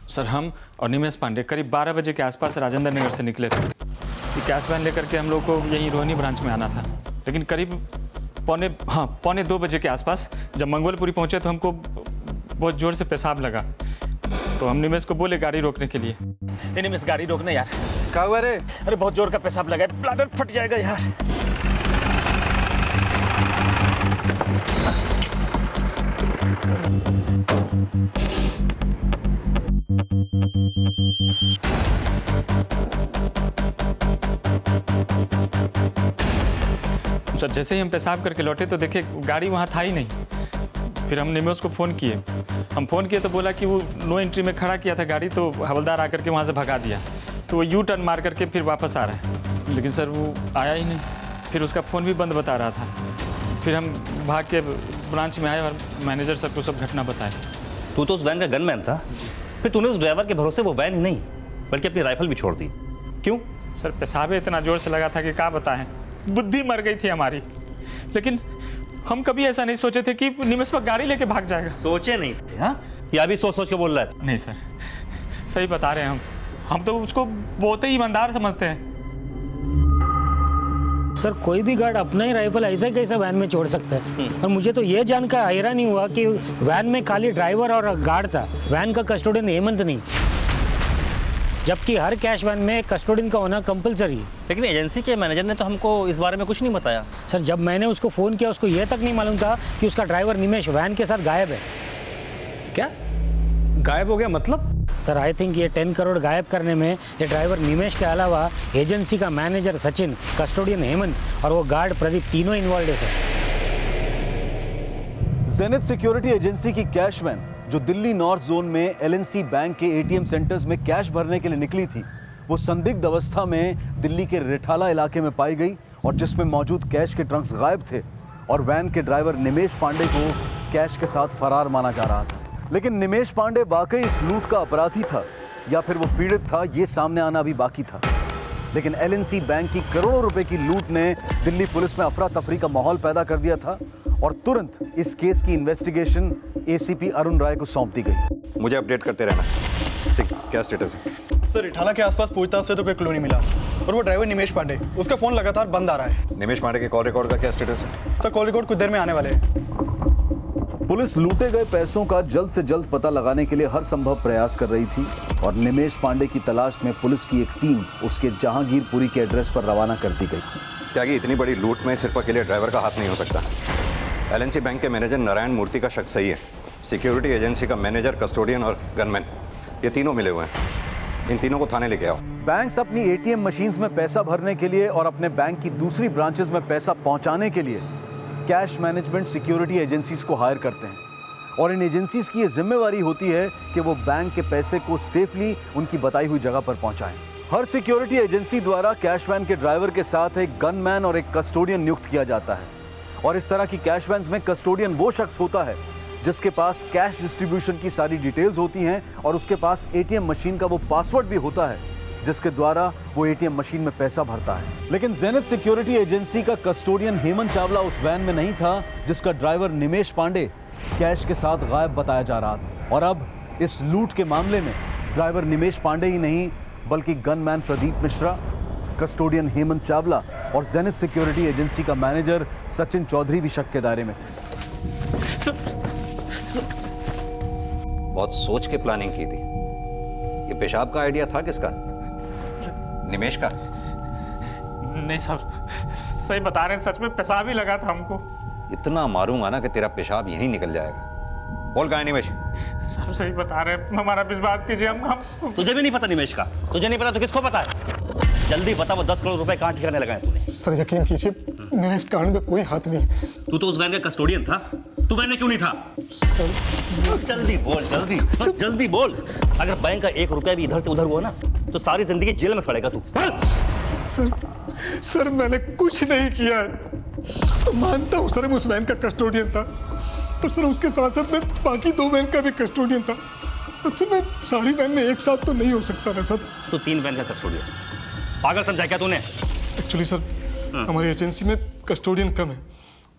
सर हम और निमेश पांडे करीब 12 बजे के आसपास राजेंद्र नगर से निकले थे। ये कैश वैन लेकर के हम लोग को यहीं रोहिणी ब्रांच में आना था, लेकिन करीब पौने 2 बजे के आसपास जब मंगोलपुरी पहुंचे तो हमको बहुत ज़ोर से पेशाब लगा, तो हम निमेश को बोले गाड़ी रोकने के लिए। निमेश गाड़ी रोकना यार। क्या हुआ रे? अरे बहुत जोर का पेशाब लगा है, ब्लैडर फट जाएगा यार। सर जैसे ही हम पेशाब करके लौटे तो देखे गाड़ी वहाँ था ही नहीं। फिर हम निमेश को फ़ोन किए। हम फ़ोन किए तो बोला कि वो नो एंट्री में खड़ा किया था गाड़ी, तो हवलदार आकर के वहाँ से भगा दिया। तो वो यू टर्न मार करके फिर वापस आ रहा है, लेकिन सर वो आया ही नहीं। फिर उसका फ़ोन भी बंद बता रहा था। फिर हम भाग के ब्रांच में आए और मैनेजर सर को सब घटना बताए। तू तो उस वैन का गनमैन था, फिर तूने उस ड्राइवर के भरोसे वो वैन ही नहीं बल्कि अपनी राइफल भी छोड़ दी, क्यों? सर पेशाब इतना जोर से लगा था कि क्या बताएं, बुद्धि मर गई थी हमारी। लेकिन हम कभी ऐसा नहीं सोचे थे कि निमेश पर गाड़ी लेके भाग जाएगा। सोचे नहीं थे? हाँ, या अभी सोच सोच के बोल रहा है? नहीं सर, सही बता रहे हैं हम तो उसको बहुत ही ईमानदार समझते हैं। सर कोई भी गार्ड अपना ही राइफल ऐसा कैसा वैन में छोड़ सकता है? और मुझे तो ये जानकर हैरान नहीं हुआ कि वैन में खाली ड्राइवर और गार्ड था, वैन का कस्टोडियन हेमंत नहीं, जबकि हर कैश वैन में कस्टोडियन का होना कंपलसरी है। लेकिन एजेंसी के मैनेजर ने तो हमको इस बारे में कुछ नहीं बताया। सर जब मैंने उसको फ़ोन किया उसको ये तक नहीं मालूम था कि उसका ड्राइवर निमेश वैन के साथ गायब है। क्या गायब हो गया मतलब? सर आई थिंक ये 10 करोड़ गायब करने में ये ड्राइवर निमेश के अलावा एजेंसी का मैनेजर सचिन, कस्टोडियन हेमंत और वो गार्ड प्रदीप तीनों इन्वॉल्व है सर। जेनिथ सिक्योरिटी एजेंसी की कैश वैन जो दिल्ली नॉर्थ जोन में LNC बैंक के ATM सेंटर्स में कैश भरने के लिए निकली थी, वो संदिग्ध अवस्था में दिल्ली के रिठाला इलाके में पाई गई और जिसमें मौजूद कैश के ट्रंक्स गायब थे और वैन के ड्राइवर निमेश पांडे को कैश के साथ फरार माना जा रहा था। लेकिन निमेश पांडे वाकई इस लूट का अपराधी था या फिर वो पीड़ित था, ये सामने आना भी बाकी था। लेकिन LNC बैंक की करोड़ों रुपए की लूट ने दिल्ली पुलिस में अफरा तफरी का माहौल पैदा कर दिया था और तुरंत इस केस की इन्वेस्टिगेशन ACP अरुण राय को सौंप दी गई। मुझे अपडेट करते रहना। सिंह, क्या स्टेटस है? सर रिठाला के आसपास पूछताछ से तो कोई क्लू नहीं मिला और वो ड्राइवर निमेश पांडे, उसका फोन लगातार बंद आ रहा है। निमेश पांडे के कॉल रिकॉर्ड का क्या स्टेटस है? सर कॉल रिकॉर्ड कुछ देर में आने वाले हैं। पुलिस लूटे गए पैसों का जल्द से जल्द पता लगाने के लिए हर संभव प्रयास कर रही थी और निमेश पांडे की तलाश में पुलिस की एक टीम उसके जहांगीरपुरी के एड्रेस पर रवाना कर दी गई। त्यागी, इतनी बड़ी लूट में सिर्फ अकेले ड्राइवर का हाथ नहीं हो सकता। एलएनसी बैंक के मैनेजर नारायण मूर्ति का शक सही है। सिक्योरिटी एजेंसी का मैनेजर, कस्टोडियन और गनमैन, ये तीनों मिले हुए हैं। इन तीनों को थाने लेके आओ। बैंक्स अपनी एटीएम मशीन्स में पैसा भरने के लिए और अपने बैंक की दूसरी ब्रांचेस में पैसा पहुंचाने के लिए कैश मैनेजमेंट सिक्योरिटी एजेंसीज को हायर करते हैं, और इन एजेंसीज की ये जिम्मेवारी होती है कि वो बैंक के पैसे को सेफली उनकी बताई हुई जगह पर पहुंचाएं। हर सिक्योरिटी एजेंसी द्वारा कैश वैन के ड्राइवर के साथ एक गनमैन और एक कस्टोडियन नियुक्त किया जाता है, और इस तरह की कैश वैन्स में कस्टोडियन वो शख्स होता है जिसके पास कैश डिस्ट्रीब्यूशन की सारी डिटेल्स होती हैं, और उसके पास एटीएम मशीन का वो पासवर्ड भी होता है जिसके द्वारा वो एटीएम मशीन में पैसा भरता है। लेकिन जेनिथ सिक्योरिटी एजेंसी का कस्टोडियन हेमंत चावला उस वैन में नहीं था जिसका ड्राइवर निमेश पांडे कैश के साथ गायब बताया जा रहा था। और अब इस लूट के मामले में ड्राइवर निमेश पांडे ही नहीं बल्कि गनमैन प्रदीप मिश्रा, कस्टोडियन हेमंत चावला और जेनिथ सिक्योरिटी एजेंसी का मैनेजर सचिन चौधरी भी शक के दायरे में थे। बहुत सोच के प्लानिंग की थी। ये पेशाब का आइडिया था किसका? निमेश का? नहीं साहब, सही बता रहे हैं, सच में पेशाब ही लगा था हमको। इतना मारूंगा ना कि तेरा पेशाब यहीं निकल जाएगा। बोल कहाँ है निमेश? साहब सही बता रहे हैं, हमारा विश्वास कीजिए। हम तुझे भी नहीं पता निमेश का? तुझे नहीं पता तो किसको पता है? जल्दी बता, वो 10 करोड़ रुपए कहाँ ठिकाने लगाए तूने? सर यकीन कीजिए, मेरा इस कांड में कोई हाथ नहीं। तू तो उस वैन का कस्टोडियन था, तू वैन में क्यों नहीं था? सर जल्दी बोल, जल्दी बोल। अगर बैंक का 1 रुपया भी इधर से उधर हुआ ना तो सारी जिंदगी जेल में सड़ेगा तू। सर मैंने कुछ नहीं किया है। मानता हूँ सर, मैं उस वैन का कस्टोडियन था, पर सर उसके साथ साथ मैं बाकी 2 वैन का भी कस्टोडियन था। सर मैं सारी वैन में एक साथ तो नहीं हो सकता ना सर। तो 3 वैन का कस्टोडियन, पागल समझा क्या तूने? एक्चुअली सर हमारी एजेंसी में कस्टोडियन कम है,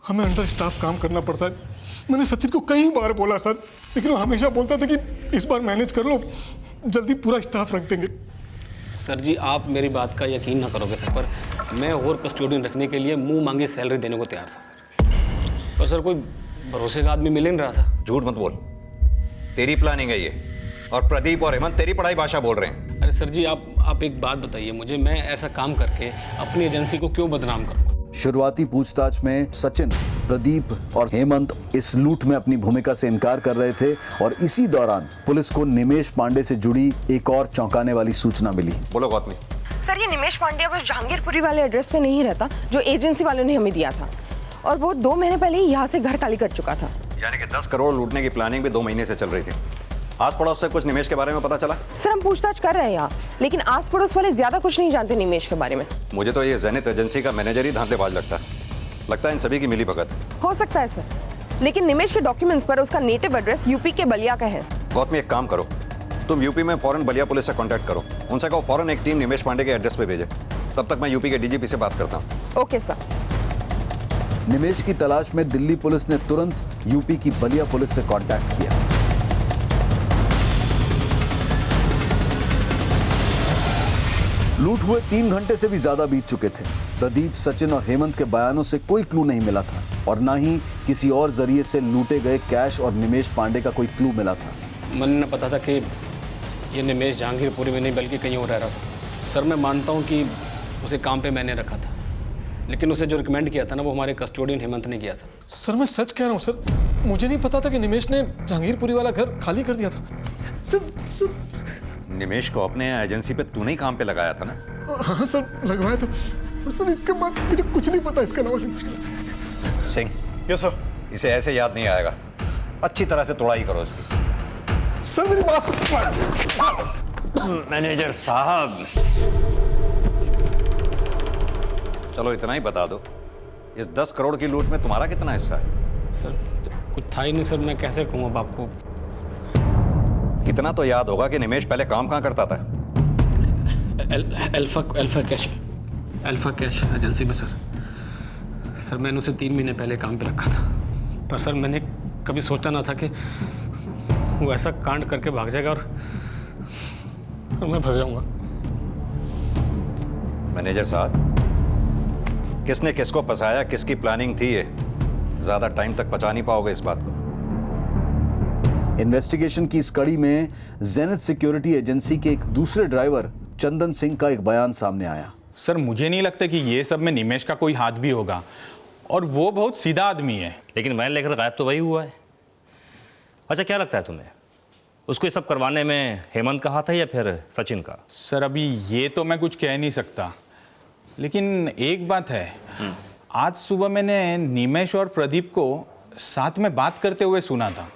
हमें अंडर स्टाफ काम करना पड़ता है। मैंने सचिन को कई बार बोला सर, लेकिन वो हमेशा बोलता था कि इस बार मैनेज कर लो, जल्दी पूरा स्टाफ रख देंगे। सर जी आप मेरी बात का यकीन ना करोगे सर, पर मैं और कस्टोडियन रखने के लिए मुंह मांगी सैलरी देने को तैयार था सर, पर सर कोई भरोसे का आदमी मिल नहीं रहा था। झूठ मत बोल, तेरी प्लानिंग है ये, और प्रदीप और हेमंत तेरी पढ़ाई भाषा बोल रहे हैं। अरे सर जी आप एक बात बताइए मुझे, मैं ऐसा काम करके अपनी एजेंसी को क्यों बदनाम करूँ? शुरुआती पूछताछ में सचिन, प्रदीप और हेमंत इस लूट में अपनी भूमिका से इनकार कर रहे थे, और इसी दौरान पुलिस को निमेश पांडे से जुड़ी एक और चौंकाने वाली सूचना मिली। बोलो गौतमी। सर ये निमेश पांडे बस जहांगीरपुरी वाले एड्रेस पे नहीं रहता जो एजेंसी वालों ने हमें दिया था, और वो 2 महीने पहले ही यहाँ से घर खाली कर चुका था। यानी कि 10 करोड़ लूटने की प्लानिंग भी 2 महीने से चल रही थी। आस पड़ोस से कुछ निमेश के बारे में पता चला? सर हम पूछताछ कर रहे हैं यहाँ, लेकिन आस पड़ोस वाले ज्यादा कुछ नहीं जानते निमेश के बारे में। मुझे तो ये जेनिथ एजेंसी का मैनेजर ही धांधलेबाज लगता है इन सभी की मिली भगत। हो सकता है सर, लेकिन निमेश के डॉक्यूमेंट्स पर उसका नेटिव एड्रेस यूपी के बलिया का है। गौतमी एक काम करो, तुम यूपी में फौरन बलिया पुलिस से कांटेक्ट करो, उनसे कहो फौरन एक टीम निमेश पांडे के एड्रेस पे भेजे। तब तक मैं यूपी के डीजीपी से बात करता हूँ। Okay sir. निमेश की तलाश में दिल्ली पुलिस ने तुरंत यूपी की बलिया पुलिस से कांटेक्ट किया। लूट हुए 3 घंटे से भी ज्यादा बीत चुके थे। प्रदीप, सचिन और हेमंत के बयानों से कोई क्लू नहीं मिला था, और ना ही किसी और जरिए से लूटे गए कैश और निमेश पांडे का कोई क्लू मिला था। मन ने पता था कि ये निमेश जहांगीरपुरी में नहीं बल्कि कहीं और रह रहा था। सर मैं मानता हूँ कि उसे काम पे मैंने रखा था, लेकिन उसे जो रिकमेंड किया था ना वो हमारे कस्टोडियन हेमंत ने किया था। सर मैं सच कह रहा हूँ सर, मुझे नहीं पता था कि निमेश ने जहांगीरपुरी वाला घर खाली कर दिया था। सर निमेश को अपने एजेंसी पे तूने ही काम पे लगाया था ना? हाँ सर लगवाया था, और सर इसके बाद मुझे कुछ नहीं पता इसका नाम। सिंह। Yes sir. इसे ऐसे याद नहीं आएगा, अच्छी तरह से तोड़ाई करो इसकी। सर मेरी बात। मैनेजर साहब चलो इतना ही बता दो, इस 10 करोड़ की लूट में तुम्हारा कितना हिस्सा है? सर कुछ था ही नहीं सर, मैं कैसे कहूँ अब आपको। इतना तो याद होगा कि निमेश पहले काम कहाँ करता था? अल्फा कैश एजेंसी में सर मैंने उसे 3 महीने पहले काम पे रखा था, पर सर मैंने कभी सोचा ना था कि वो ऐसा कांड करके भाग जाएगा और मैं फंस जाऊंगा। मैनेजर साहब, किसने किसको फंसाया, किसकी प्लानिंग थी, ये ज्यादा टाइम तक पचा नहीं पाओगे इस बात को। इन्वेस्टिगेशन की इस कड़ी में जेनिथ सिक्योरिटी एजेंसी के एक दूसरे ड्राइवर चंदन सिंह का एक बयान सामने आया। सर मुझे नहीं लगता कि ये सब में निमेश का कोई हाथ भी होगा। और वो बहुत सीधा आदमी है। लेकिन वैन लेकर गायब तो वही हुआ है। अच्छा, क्या लगता है तुम्हें, उसको ये सब करवाने में हेमंत का हाथ है या फिर सचिन का? सर अभी ये तो मैं कुछ कह नहीं सकता, लेकिन एक बात है, आज सुबह मैंने निमेश और प्रदीप को साथ में बात करते हुए सुना था।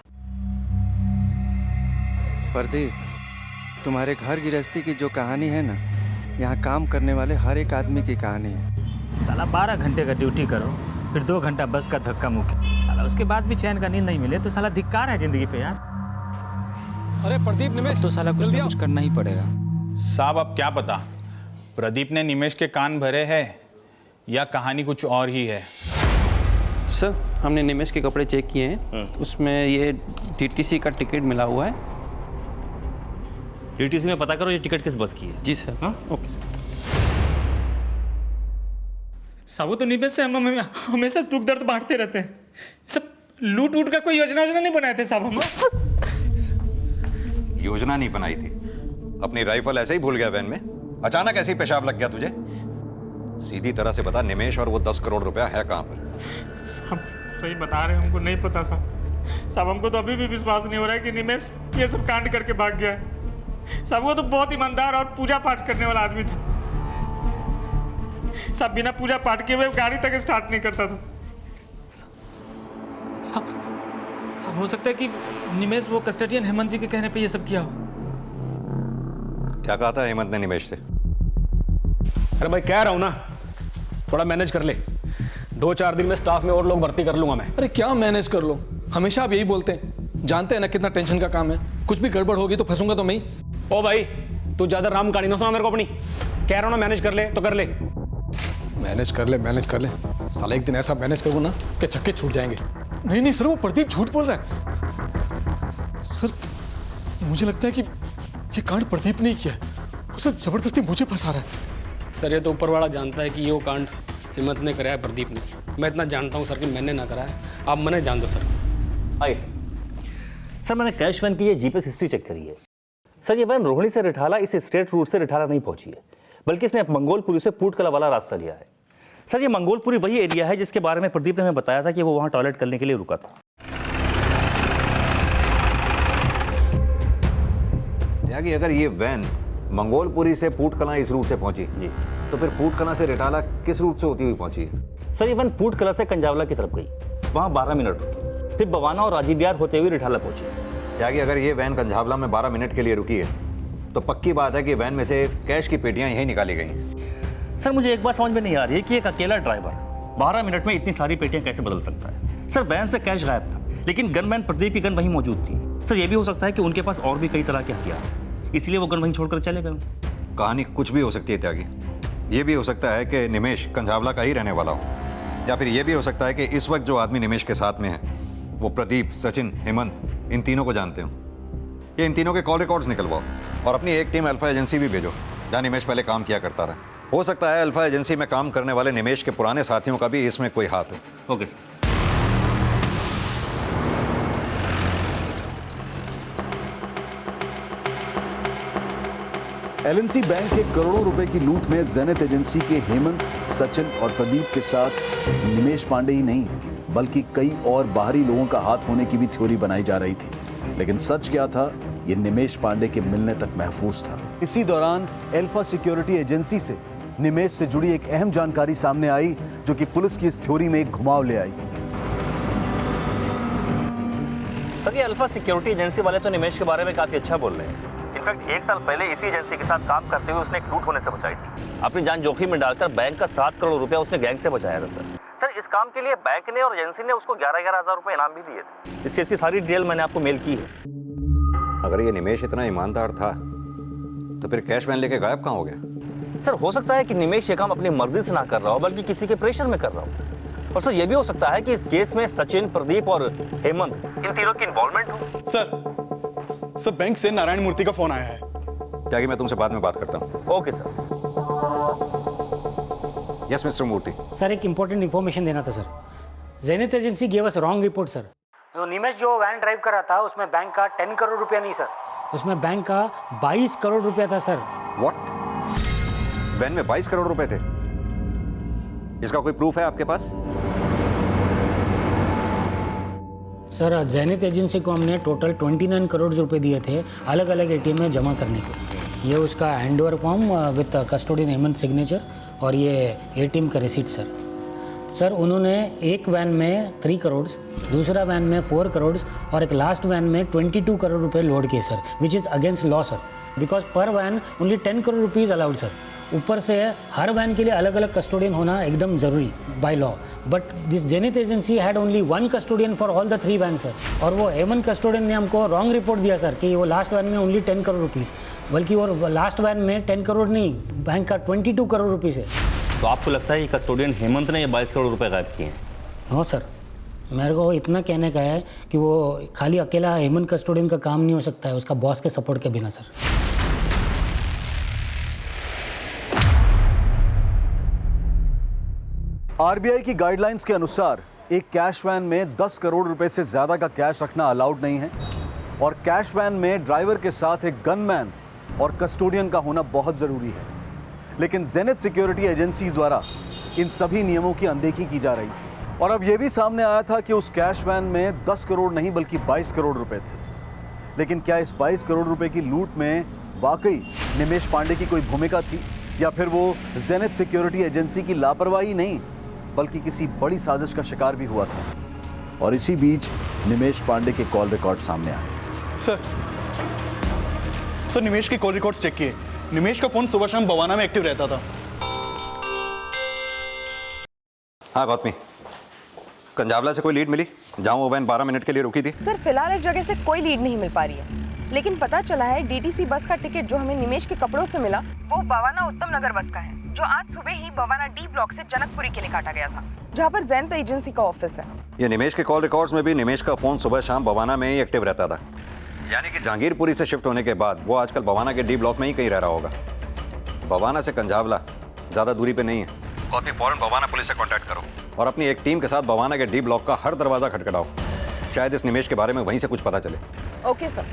प्रदीप, तुम्हारे घर गृहस्थी की जो कहानी है ना, यहाँ काम करने वाले हर एक आदमी की कहानी है। साला 12 घंटे का ड्यूटी करो, फिर 2 घंटा बस का धक्का मुक्की, साला उसके बाद भी चैन का नींद नहीं मिले तो साला धिक्कार है जिंदगी पे यार। अरे प्रदीप, निमेश तो साला कुछ करना ही पड़ेगा। साहब अब क्या पता, प्रदीप ने निमेश के कान भरे हैं या कहानी कुछ और ही है। सर हमने निमेश के कपड़े चेक किए हैं, उसमें ये DTC का टिकट मिला हुआ है। DTC में पता करो ये टिकट किस बस की है। जी सर। हाँ ओके सर। साबू तो निमेश से हम हमेशा दुख दर्द बांटते रहते हैं, सब लूट वूट का कोई योजना नहीं बनाए थे साहब हम। योजना नहीं बनाई थी, अपनी राइफल ऐसे ही भूल गया वैन में, अचानक ऐसे ही पेशाब लग गया तुझे? सीधी तरह से बता, निमेश और वो 10 करोड़ रुपया है कहां पर? साहब सही बता रहे हैं, हमको नहीं पता साहब हमको तो अभी भी विश्वास नहीं हो रहा है कि निमेश ये सब कांड करके भाग गया है। साहब वो तो बहुत ईमानदार और पूजा पाठ करने वाला आदमी था साहब, बिना पूजा पाठ किए हुए गाड़ी तक स्टार्ट नहीं करता था साहब हो सकता है कि निमेश वो कस्टडियन हेमंत जी के कहने पे ये सब किया हो। क्या कहा था हेमंत ने निमेश से? अरे भाई कह रहा हूं ना, थोड़ा मैनेज कर ले, 2-4 दिन में स्टाफ में और लोग भर्ती कर लूंगा मैं। अरे क्या मैनेज कर लो, हमेशा आप यही बोलते हैं, जानते हैं ना कितना टेंशन का काम है, कुछ भी गड़बड़ होगी तो फंसूंगा तो मैं ही। ओ भाई तू ज्यादा राम कहानी ना सुना मेरे को अपनी, कह रहा हूं ना मैनेज कर ले तो कर ले। मैनेज कर ले, साला एक दिन ऐसा मैनेज करूँ ना कि छक्के छूट जाएंगे। नहीं सर, वो प्रदीप झूठ बोल रहा है सर, मुझे लगता है कि ये कांड प्रदीप ने किया है, उसे जबरदस्ती मुझे फंसा रहा है। सर ये तो ऊपर वाला जानता है कि ये वो कांड हिम्मत ने कराया, प्रदीप ने। मैं इतना जानता हूँ सर कि मैंने ना कराया, आप मने जान दो सर। आइए सर, मैंने कैश वैन की ये जीपीएस हिस्ट्री चेक करी है सर। ये वैन रोहिणी से रिठाला इस स्ट्रेट रूट से रिठाला नहीं पहुंची है, बल्कि इसने मंगोलपुरी से पूटकला वाला रास्ता लिया है सर। ये मंगोलपुरी वही एरिया है जिसके बारे में प्रदीप ने हमें बताया था कि वो वहां टॉयलेट करने के लिए रुका था। त्यागी, अगर ये वैन मंगोलपुरी से पूटकला इस रूट से पहुंची जी, तो फिर पूटकला से रिठाला किस रूट से होती हुई पहुंची है? सर ये वैन पूटकला से कंजावला की तरफ गई, वहां 12 मिनट रुकी, फिर बवाना और राजीव विहार होते हुए रिठाला पहुंची। त्यागी, अगर ये वैन कंजावला में 12 मिनट के लिए रुकी है तो पक्की बात है कि वैन में से कैश की पेटियां यहीं निकाली गई। सर मुझे एक बात समझ में नहीं आ रही है कि एक अकेला ड्राइवर 12 मिनट में इतनी सारी पेटियां कैसे बदल सकता है? सर वैन से कैश गायब था, लेकिन गनमैन प्रदीप की गन वहीं मौजूद थी। सर ये भी हो सकता है कि उनके पास और भी कई तरह के हथियार हैं, इसलिए वो गन वहीं छोड़कर चले गए। कहानी कुछ भी हो सकती है त्यागी, ये भी हो सकता है कि निमेश कंझावला का ही रहने वाला हो, या फिर ये भी हो सकता है कि इस वक्त जो आदमी निमेश के साथ में है वो प्रदीप, सचिन, हेमंत इन तीनों को जानते हो। ये इन तीनों के कॉल रिकॉर्ड्स निकलवाओ और अपनी एक टीम अल्फा एजेंसी भी भेजो जहाँ निमेश पहले काम किया करता रहा। हो सकता है अल्फा एजेंसी में काम करने वाले निमेश के पुराने साथियों का भी इसमें कोई हाथ हो। Okay sir. एलएनसी बैंक के करोड़ों रुपए की लूट में ज़ेनिथ एजेंसी के हेमंत, सचिन और प्रदीप के साथ निमेश पांडे ही नहीं बल्कि कई और बाहरी लोगों का हाथ होने की भी थ्योरी बनाई जा रही थी। लेकिन सच क्या था, ये निमेश पांडे के मिलने तक महफूज था। इसी दौरान अल्फा सिक्योरिटी एजेंसी से निमेश से जुड़ी एक अहम जानकारी सामने आई जो कि पुलिस की इस थ्योरी में एक घुमाव ले आई। सर ये अल्फा सिक्योरिटी एजेंसी वाले तो निमेश के बारे में काफी अच्छा बोल रहे हैं। इनफैक्ट 1 साल पहले इसी एजेंसी के साथ काम करते हुए उसने एक लूट होने से बचाई थी। अपनी जान जोखिम में डालकर बैंक का 7 करोड़ रुपया उसने गैंग से बचाया था सर। इस काम के लिए बैंक ने और एजेंसी ने उसको 11,000 रुपए इनाम भी दिए थे। इस केस की सारी डिटेल मैंने आपको मेल की है। अगर ये निमेश इतना ईमानदार था तो फिर कैश वैन लेके गायब कहाँ हो गया? सर हो सकता है कि निमेश ये काम अपनी मर्जी से ना कर रहा हो बल्कि किसी के प्रेशर में कर रहा हो। और सर ये भी हो सकता है कि इस केस में सचिन, प्रदीप और हेमंत इन तीनों की इन्वॉल्वमेंट हो। सर बैंक से नारायण मूर्ति का फोन आया है। त्यागी मैं तुमसे बाद में बात करता हूँ। Okay sir. यस मिस्टर मूर्ति। सर एक इंपॉर्टेंट इन्फॉर्मेशन देना था sir. Zenith agency gave us wrong report sir. तो निमेश जो वैन ड्राइव कर रहा था उसमें बैंक का 10 करोड़ रुपया नहीं सर, उसमें बैंक का 22 करोड़ रुपया था सर। व्हाट? वैन में 22 करोड़ रुपए थे? इसका कोई प्रूफ है आपके पास? सर जैनित एजेंसी को हमने टोटल 29 करोड़ रुपए दिए थे अलग अलग एटीएम में जमा करने के। ये उसका handover form with custodian Hemant signature और ये एटीएम का रिसीट सर। सर उन्होंने एक वैन में 3 करोड़, दूसरा वैन में 4 करोड़ और एक लास्ट वैन में 22 करोड़ रुपए लोड किए sir, which is against law sir, because per van only 10 crore rupees allowed sir. ऊपर से हर वैन के लिए अलग अलग कस्टोडियन होना एकदम ज़रूरी by law, but this Zenith agency had only 1 custodian for all the 3 van sir. और वो हेमंत कस्टोडियन ने हमको रॉन्ग रिपोर्ट दिया सर कि वो लास्ट वैन में ओनली 10 करोड़ रुपीज़, बल्कि वो लास्ट वैन में 10 करोड़ नहीं, बैंक का 22 करोड़ रुपीज़ है। तो आपको लगता है कि कस्टोडियन हेमंत ने ये 22 करोड़ रुपए गायब किए हैं? हाँ सर, मेरे को इतना कहने का है कि वो खाली अकेला हेमंत कस्टोडियन का काम नहीं हो सकता है उसका बॉस के सपोर्ट के बिना सर। आरबीआई की गाइडलाइंस के अनुसार एक कैश वैन में 10 करोड़ रुपए से ज्यादा का कैश रखना अलाउड नहीं है और कैश वैन में ड्राइवर के साथ एक गनमैन और कस्टोडियन का होना बहुत जरूरी है। लेकिन जेनित सिक्योरिटी एजेंसी द्वारा इन सभी नियमों की अनदेखी की जा रही थी और अब यह भी सामने आया था कि उस कैश वैन में 10 करोड़ नहीं बल्कि 22 करोड़ रुपए थे। लेकिन क्या इस 22 करोड़ रुपए की लूट में वाकई निमेश पांडे की कोई भूमिका थी या फिर वो जेनित सिक्योरिटी एजेंसी की लापरवाही नहीं बल्कि किसी बड़ी साजिश का शिकार भी हुआ था? और इसी बीच निमेश पांडे के कॉल रिकॉर्ड सामने आए। सर निमेश के कॉल रिकॉर्ड्स चेक किए। निमेश का फोन सुबह शाम बवाना में एक्टिव रहता था। हाँ गौतमी, कंजावला से कोई लीड मिली जहां वो वैन 12 मिनट के लिए रुकी थी? सर फिलहाल इस जगह से कोई लीड नहीं मिल पा रही है, लेकिन पता चला है डीटीसी बस का टिकट जो हमें निमेश के कपड़ों से मिला वो बवाना उत्तम नगर बस का है, जो आज सुबह ही बवाना डी ब्लॉक से जनकपुरी के लिए काटा गया था, जहाँ पर जेनित एजेंसी का ऑफिस है। ये निमेश के कॉल रिकॉर्ड्स में भी निमेश का फोन सुबह शाम बवाना में ही एक्टिव रहता था, यानी कि जहांगीरपुरी से शिफ्ट होने के बाद वो आजकल बवाना के डी ब्लॉक में ही कहीं रह रहा होगा। बवाना से कंजावला ज्यादा दूरी पे नहीं है। गौतमी फौरन बवाना पुलिस से कांटेक्ट करो और अपनी एक टीम के साथ बवाना के डी ब्लॉक का हर दरवाजा खटखटाओ, शायद इस निमेश के बारे में वहीं से कुछ पता चले। Okay sir.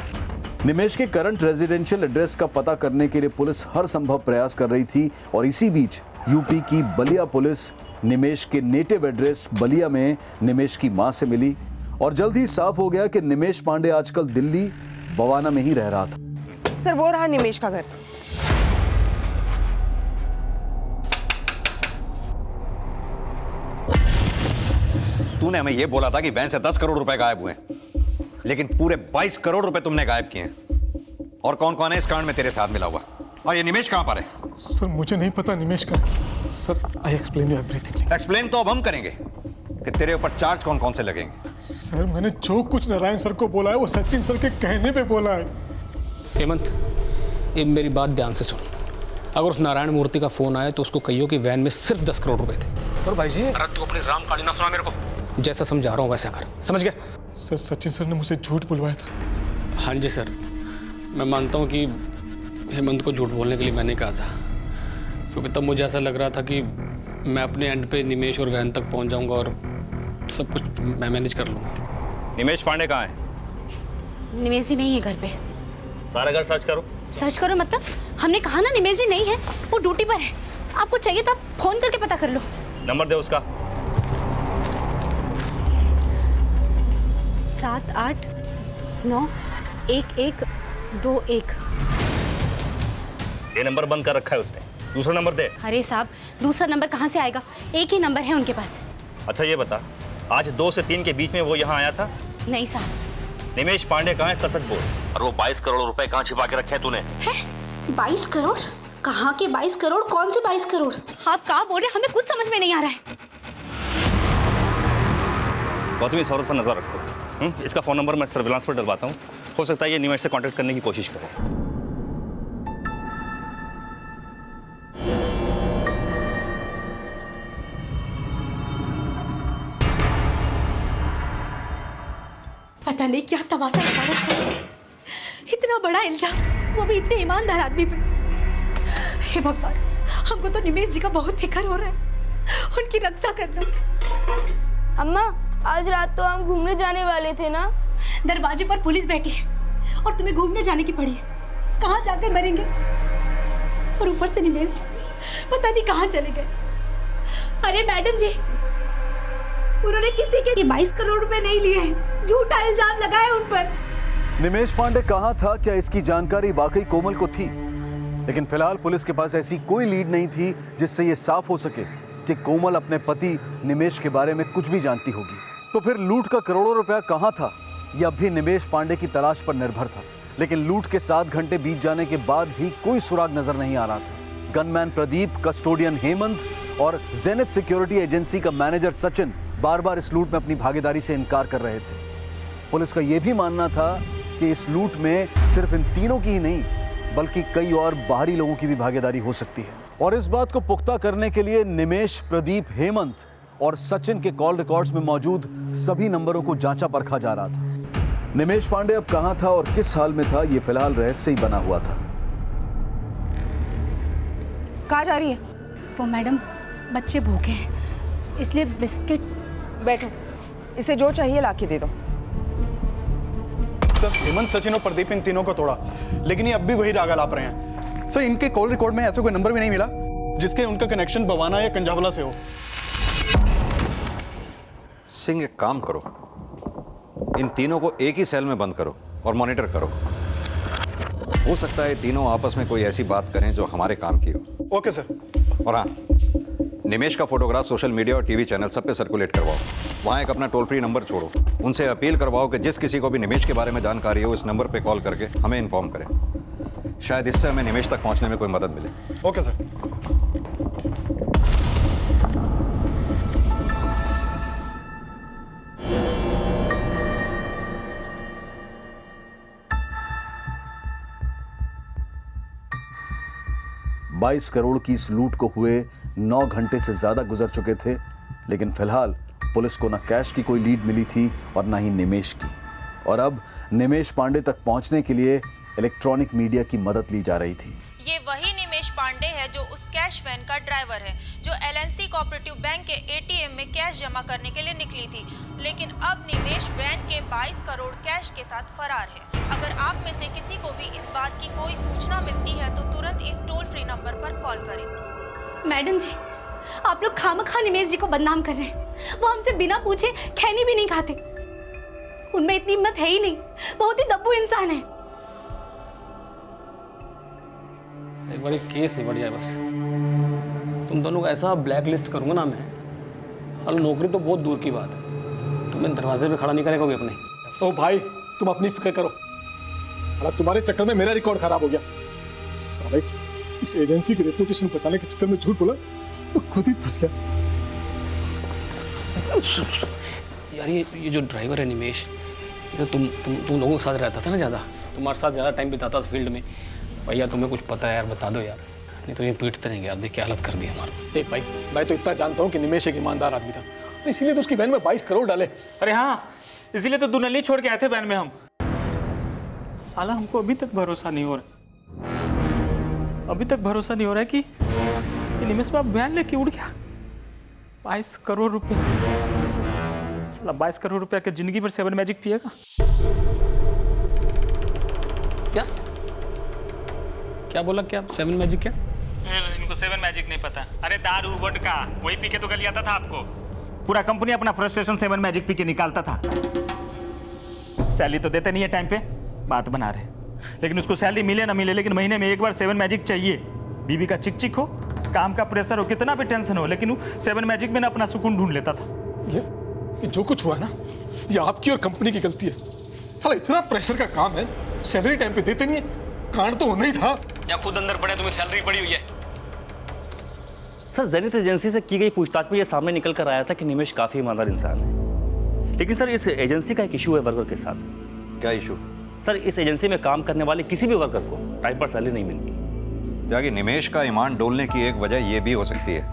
निमेश के करंट रेजिडेंशियल एड्रेस का पता करने के लिए पुलिस हर संभव प्रयास कर रही थी और इसी बीच यूपी की बलिया पुलिस निमेश के नेटिव एड्रेस बलिया में निमेश की मां से मिली और जल्द ही साफ हो गया कि निमेश पांडे आजकल दिल्ली बवाना में ही रह रहा था। सर वो रहा निमेश का घर। तूने हमें यह बोला था कि वैन से 10 करोड़ रुपए गायब हुए, लेकिन पूरे 22 करोड़ रुपए तुमने गायब किए। और कौन कौन है इस कांड में तेरे साथ मिला हुआ? और ये निमेश कहां पर है? सर मुझे नहीं पता निमेश का। Sir I explain you everything. Explain तो अब हम करेंगे कि तेरे ऊपर चार्ज कौन कौन से लगेंगे। सर मैंने जो कुछ नारायण सर को बोला है वो सचिन सर के कहने पे बोला है। हेमंत, ये मेरी बात ध्यान से सुन। अगर उस नारायण मूर्ति का फोन आया तो उसको कहियो कि वैन में सिर्फ 10 करोड़ रुपए थे। और भाई जी, अरे तू अपनी रामकाली ना सुना मेरे को, जैसा समझा रहा हूँ वैसा कर, समझ गया? सर सचिन सर ने मुझे झूठ बुलवाया था। हाँ जी सर, मैं मानता हूँ कि हेमंत को झूठ बोलने के लिए मैंने कहा था, क्योंकि तब मुझे ऐसा लग रहा था कि मैं अपने एंड पे निमेश और वैन तक पहुँच जाऊँगा और सब कुछ मैं मैनेज कर लूँगा। निमेश पांडे कहाँ है? निमेश जी नहीं है घर पे। सारा घर सर्च करो। सर्च करो मतलब? हमने कहा ना निमेश जी नहीं है, वो ड्यूटी पर है। आपको चाहिए तो आप फोन करके पता कर लो। नंबर दे उसका। 789121 ये नंबर बंद कर रखा है उसने। दूसरा नंबर दे। अरे साहब दूसरा नंबर कहाँ से आएगा, एक ही नंबर है उनके पास। अच्छा ये बता, आज 2 से 3 के बीच में वो यहाँ आया था? नहीं साहब। निमेश पांडे कहाँ है, सच बोल। और वो 22 करोड़ रुपए कहाँ छिपा के रखे हैं तूने? 22 करोड़? कहाँ के 22 करोड़? कौन से 22 करोड़? आप कहाँ बोल रहे, हमें कुछ समझ में नहीं आ रहा है। गौतमी इस औरत पर नजर रखो। इसका फोन नंबर मैं सर्विलांस पर डलवाता हूँ, हो सकता है ये निमेश से कांटेक्ट करने की कोशिश करे। पता नहीं क्या तमाशा लगा रखा है। इतना बड़ा इल्जाम, वो भी इतने ईमानदार आदमी पे। हे भगवान, हमको तो निमेश जी का बहुत फिक्र हो रहा है, उनकी रक्षा करना। अम्मा आज रात तो हम घूमने जाने वाले थे ना। दरवाजे पर पुलिस बैठी है और तुम्हें घूमने जाने की पड़ी है। कहाँ जाकर मरेंगे? और ऊपर से निमेश जी पता नहीं कहाँ चले गए। अरे मैडम जी, उन्होंने किसी के 22 करोड़ रुपए नहीं लिए हैं। झूठा इल्जाम लगाया उन पर। निमेश पांडे कहाँ था, क्या इसकी जानकारी वाकई कोमल को थी? लेकिन फिलहाल पुलिस के पास ऐसी कोई लीड नहीं थी जिससे ये साफ हो सके कि कोमल अपने पति निमेश के बारे में कुछ भी जानती होगी। तो फिर लूट का करोड़ों रुपया कहाँ था, यह अब भी निमेश पांडे की तलाश पर निर्भर था। लेकिन लूट के 7 घंटे बीत जाने के बाद भी कोई सुराग नजर नहीं आ रहा था। गनमैन प्रदीप, कस्टोडियन हेमंत और जेनिथ सिक्योरिटी एजेंसी का मैनेजर सचिन बार बार इस लूट में अपनी भागीदारी से इनकार कर रहे थे। पुलिस का यह भी मानना था कि इस लूट में सिर्फ इन तीनों की ही नहीं बल्कि कई और बाहरी लोगों की भी भागीदारी हो सकती है। और इस बात को पुख्ता करने के लिए निमेश, प्रदीप, हेमंत और सचिन के कॉल रिकॉर्ड्स में मौजूद सभी नंबरों को जांचा परखा जा रहा था। निमेश पांडे अब कहां था और किस हाल में था, यह फिलहाल रहस्य ही बना हुआ था। कहाँ जा रही है? वो मैडम, बच्चे भूखे हैं इसलिए बिस्किट। बैठो, इसे जो चाहिए लाके दे दो। सर, हेमंत, सचिन और प्रदीप इन तीनों को तोड़ा, लेकिन ये अब भी वही राग आलाप रहे हैं। सर, इनके कॉल रिकॉर्ड में ऐसा कोई नंबर भी नहीं मिला जिसके उनका कनेक्शन बवाना या कंजावला से हो। सिंह, एक काम करो, इन तीनों को एक ही सेल में बंद करो और मॉनिटर करो। हो सकता है तीनों आपस में कोई ऐसी बात करें जो हमारे काम की हो। Okay sir. और हाँ, निमेश का फोटोग्राफ सोशल मीडिया और टीवी चैनल सब पे सर्कुलेट करवाओ। वहाँ एक अपना टोल फ्री नंबर छोड़ो, उनसे अपील करवाओ कि जिस किसी को भी निमेश के बारे में जानकारी हो इस नंबर पे कॉल करके हमें इन्फॉर्म करें। शायद इससे हमें निमेश तक पहुँचने में कोई मदद मिले। Okay sir. बाईस करोड़ की इस लूट को हुए 9 घंटे से ज्यादा गुजर चुके थे, लेकिन फिलहाल पुलिस को न कैश की कोई लीड मिली थी और न ही निमेश की। और अब निमेश पांडे तक पहुंचने के लिए इलेक्ट्रॉनिक मीडिया की मदद ली जा रही थी। ये वही निमेश पांडे है जो उस कैश वैन का ड्राइवर है जो एलएनसी कोऑपरेटिव बैंक के एटीएम में कैश जमा करने के लिए निकली थी। लेकिन अब निमेश वैन के 22 करोड़ कैश के साथ फरार है। अगर आप में से किसी को भी इस बात की कोई सूचना मिलती है तो तुरंत इस टोल फ्री नंबर पर कॉल करें। मैडम जी, आप लोग खामखा निमेश जी को बदनाम कर रहे हैं। वो हमसे बिना पूछे खैनी भी नहीं खाते। उनमें इतनी हिम्मत है ही नहीं, बहुत ही दब्बू इंसान है। एक बार केस निपट जाए बस। तुम दोनों को ऐसा ब्लैक लिस्ट करूंगा ना मैं, साला नौकरी तो बहुत दूर की बात है, तुम्हें दरवाजे पे खड़ा नहीं करेगा कोई अपने। ओ भाई, तुम अपनी फिक्र करो, अरे तुम्हारे चक्कर में मेरा रिकॉर्ड खराब हो गया। साला इस एजेंसी की रेपुटेशन बचाने के चक्कर में झूठ बोला तो खुद ही फंस गया। यार ये जो ड्राइवर है निमेश, इसे तुम लोगों के साथ रहता था ना ज़्यादा, तुम्हारे साथ ज़्यादा टाइम बिताता था फील्ड में। भैया तुम्हें कुछ पता है यार, बता दो यार, नहीं तो ये पीटते रहेंगे यार। देख क्या हालत कर दी हमारा। देख भाई, मैं तो इतना जानता हूँ कि निमेश एक ईमानदार आदमी था, इसीलिए तो उसकी वैन में 22 करोड़ डाले। अरे हाँ, इसीलिए तो दुनली छोड़ के आए थे वैन में हम। साला हमको अभी तक भरोसा नहीं हो रहा, अभी तक भरोसा नहीं हो रहा है कि निमेश बाब वैन लेके उड़ गया। 22 करोड़ रुपए, साला 22 करोड़ रुपया के जिंदगी भर 7 मैजिक पिएगा क्या? क्या बोला? क्या 7 मैजिक? क्या इनको 7 मैजिक नहीं पता? अरे दारू वोडका वही पी के तो गली आता था आपको। पूरा कंपनी अपना फ्रस्ट्रेशन 7 मैजिक पी के निकालता था। सैलरी तो देते नहीं है टाइम पे, बात बना रहे, लेकिन उसको सैलरी मिले ना मिले लेकिन महीने में एक बार 7 मैजिक चाहिए। बीबी का चिक चिक हो, काम का प्रेशर हो, कितना भी टेंशन हो, लेकिन वो 7 मैजिक में ना अपना सुकून ढूंढ लेता था। ये जो कुछ हुआ है ना, ये आपकी और कंपनी की गलती है। साला इतना प्रेशर का काम है, सैलरी टाइम पे देते नहीं है, कांड तो होना ही था। या खुद अंदर पड़े, तुम्हें सैलरी पड़ी हुई है। सर, जेनिथ एजेंसी से की गई पूछताछ में ये सामने निकल कर आया था कि निमेश काफी ईमानदार इंसान है। लेकिन सर, इस एजेंसी का एक इशू है वर्कर के साथ। क्या इशू? सर, इस एजेंसी में काम करने वाले किसी भी वर्कर को टाइम पर सैलरी नहीं मिलती। त्यागी, निमेश का ईमान डोलने की एक वजह यह भी हो सकती है,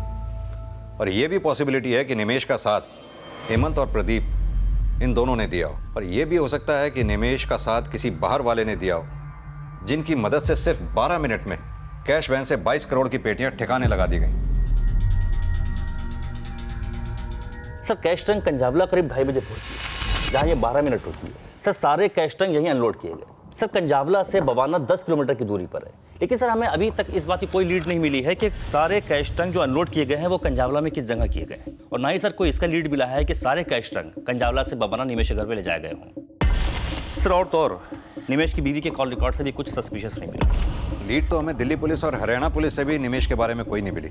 और यह भी पॉसिबिलिटी है कि निमेश का साथ हेमंत और प्रदीप इन दोनों ने दिया हो। और यह भी हो सकता है कि निमेश का साथ किसी बाहर वाले ने दिया हो, जिनकी मदद से सिर्फ 12 मिनट में कैश वैन से 22 करोड़ की पेटियां ठिकाने लगा दी गई। सर, कैश टैंक कंजावला करीब 2:30 बजे पहुंची, जहां ये 12 मिनट रुकी है। सर, सारे कैश टैंक यहीं अनलोड किए गए। सर कंजावला से बवाना 10 किलोमीटर की दूरी पर है, लेकिन सर हमें अभी तक इस बात की कोई लीड नहीं मिली है कि सारे कैश ट्रंक जो अनलोड किए गए हैं वो कंजावला में किस जगह किए गए हैं, और ना ही सर कोई इसका लीड मिला है कि सारे कैश ट्रंक कंजावला से बवाना निमेश के घर पे ले जाए गए हों। सर और तो और निमेश की बीवी के कॉल रिकॉर्ड से भी कुछ सस्पिशियस नहीं मिला। लीड तो हमें दिल्ली पुलिस और हरियाणा पुलिस से भी निमेश के बारे में कोई नहीं मिली।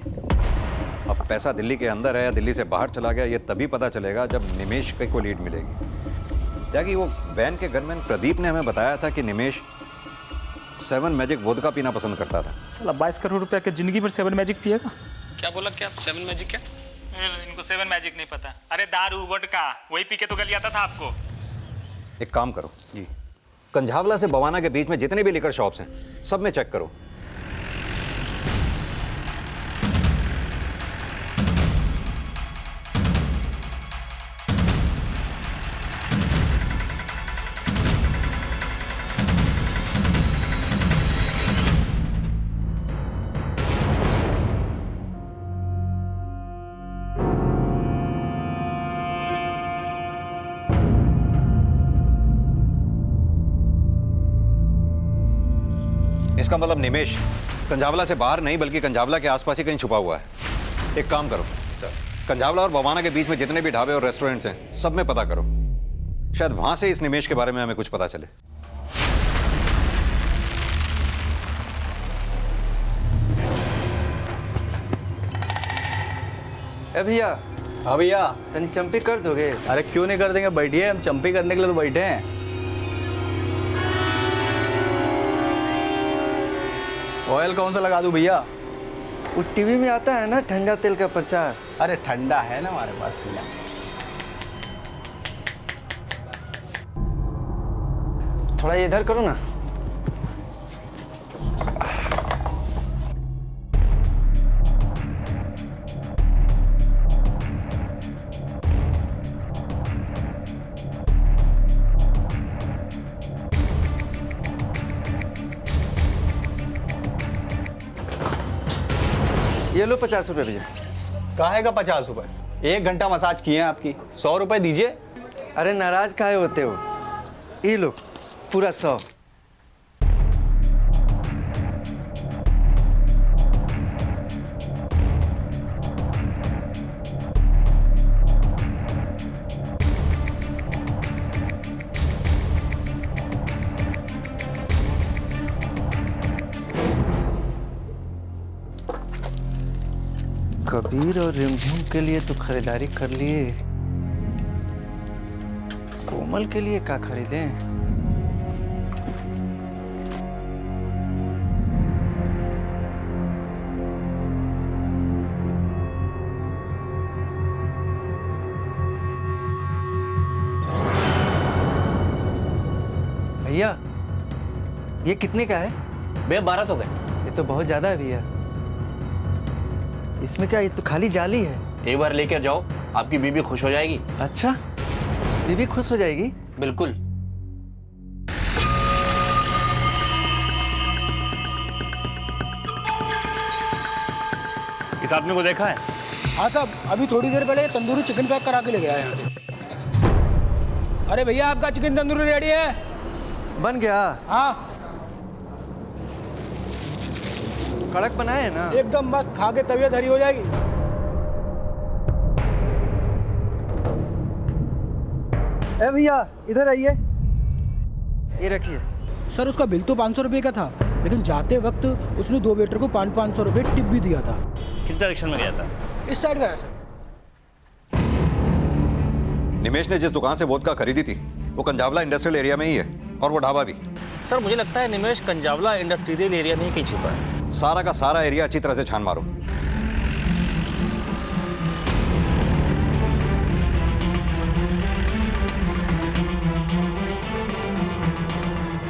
अब पैसा दिल्ली के अंदर है या दिल्ली से बाहर चला गया, ये तभी पता चलेगा जब निमेश की कोई लीड मिलेगी। जबकि वो वैन के गनमैन प्रदीप ने हमें बताया था कि निमेश 7 मैजिक वोदका पीना पसंद करता था। साला 22 करोड़ रुपया के जिंदगी भर 7 मैजिक पिएगा? क्या बोला? क्या 7 मैजिक? क्या इनको 7 मैजिक नहीं पता? अरे दारू वोडका वही पी के तो गलियाता था आपको। एक काम करो जी, कंझावला से बवाना के बीच में जितने भी लिकर शॉप्स हैं सब में चेक करो। इसका मतलब निमेश कंझावला से बाहर नहीं बल्कि कंझावला के आसपास ही कहीं छुपा हुआ है। एक काम करो सर, कंझावला और बवाना के बीच में जितने भी ढाबे और रेस्टोरेंट्स हैं सब में पता करो, शायद वहां से इस निमेश के बारे में हमें कुछ पता चले। ए भैया। हाँ भैया। तनी चंपी कर दोगे? अरे क्यों नहीं कर देंगे, बैठिए, हम चंपी करने के लिए तो बैठे हैं। ऑयल कौन सा लगा दूं भैया? वो टीवी में आता है ना ठंडा तेल का प्रचार। अरे ठंडा है ना हमारे पास, ठंडा। थोड़ा इधर करो ना। ये लो 50 रुपये भैया। काहे का 50 रुपये? 1 घंटा मसाज किए हैं आपकी, 100 रुपये दीजिए। अरे नाराज काहे होते हो? ये लो पूरा 100। कबीर और रिमझिम के लिए तो खरीदारी कर लिए, कोमल के लिए क्या खरीदें? भैया ये कितने का है? भैया 1200 का। ये तो बहुत ज्यादा है भैया। इसमें क्या, ये तो खाली जाली है। एक बार लेकर जाओ, आपकी बीबी खुश हो जाएगी। अच्छा, बीबी खुश हो जाएगी? बिल्कुल। इस आदमी को देखा है? हाँ साहब, अभी थोड़ी देर पहले तंदूरी चिकन पैक करा के ले गया यहाँ से। अरे भैया आपका चिकन तंदूरी रेडी है? बन गया? हाँ कड़क बनाए है ना? एकदम मस्त, खा के तबीयत हरी हो जाएगी। ए भैया इधर आइए, ये रखिए। सर उसका बिल तो 500 रुपये का था, लेकिन जाते वक्त उसने 2 वेटर को 500 रुपये टिप भी दिया था। किस डायरेक्शन में गया था? इस साइड गया था। निमेश ने जिस दुकान से वोदका खरीदी थी वो कंझावला इंडस्ट्रियल एरिया में ही है, और वो ढाबा भी। सर मुझे लगता है निमेश कंजावला इंडस्ट्रियल एरिया में ही कहीं छिपा है। सारा का सारा एरिया अच्छी तरह से छान मारो।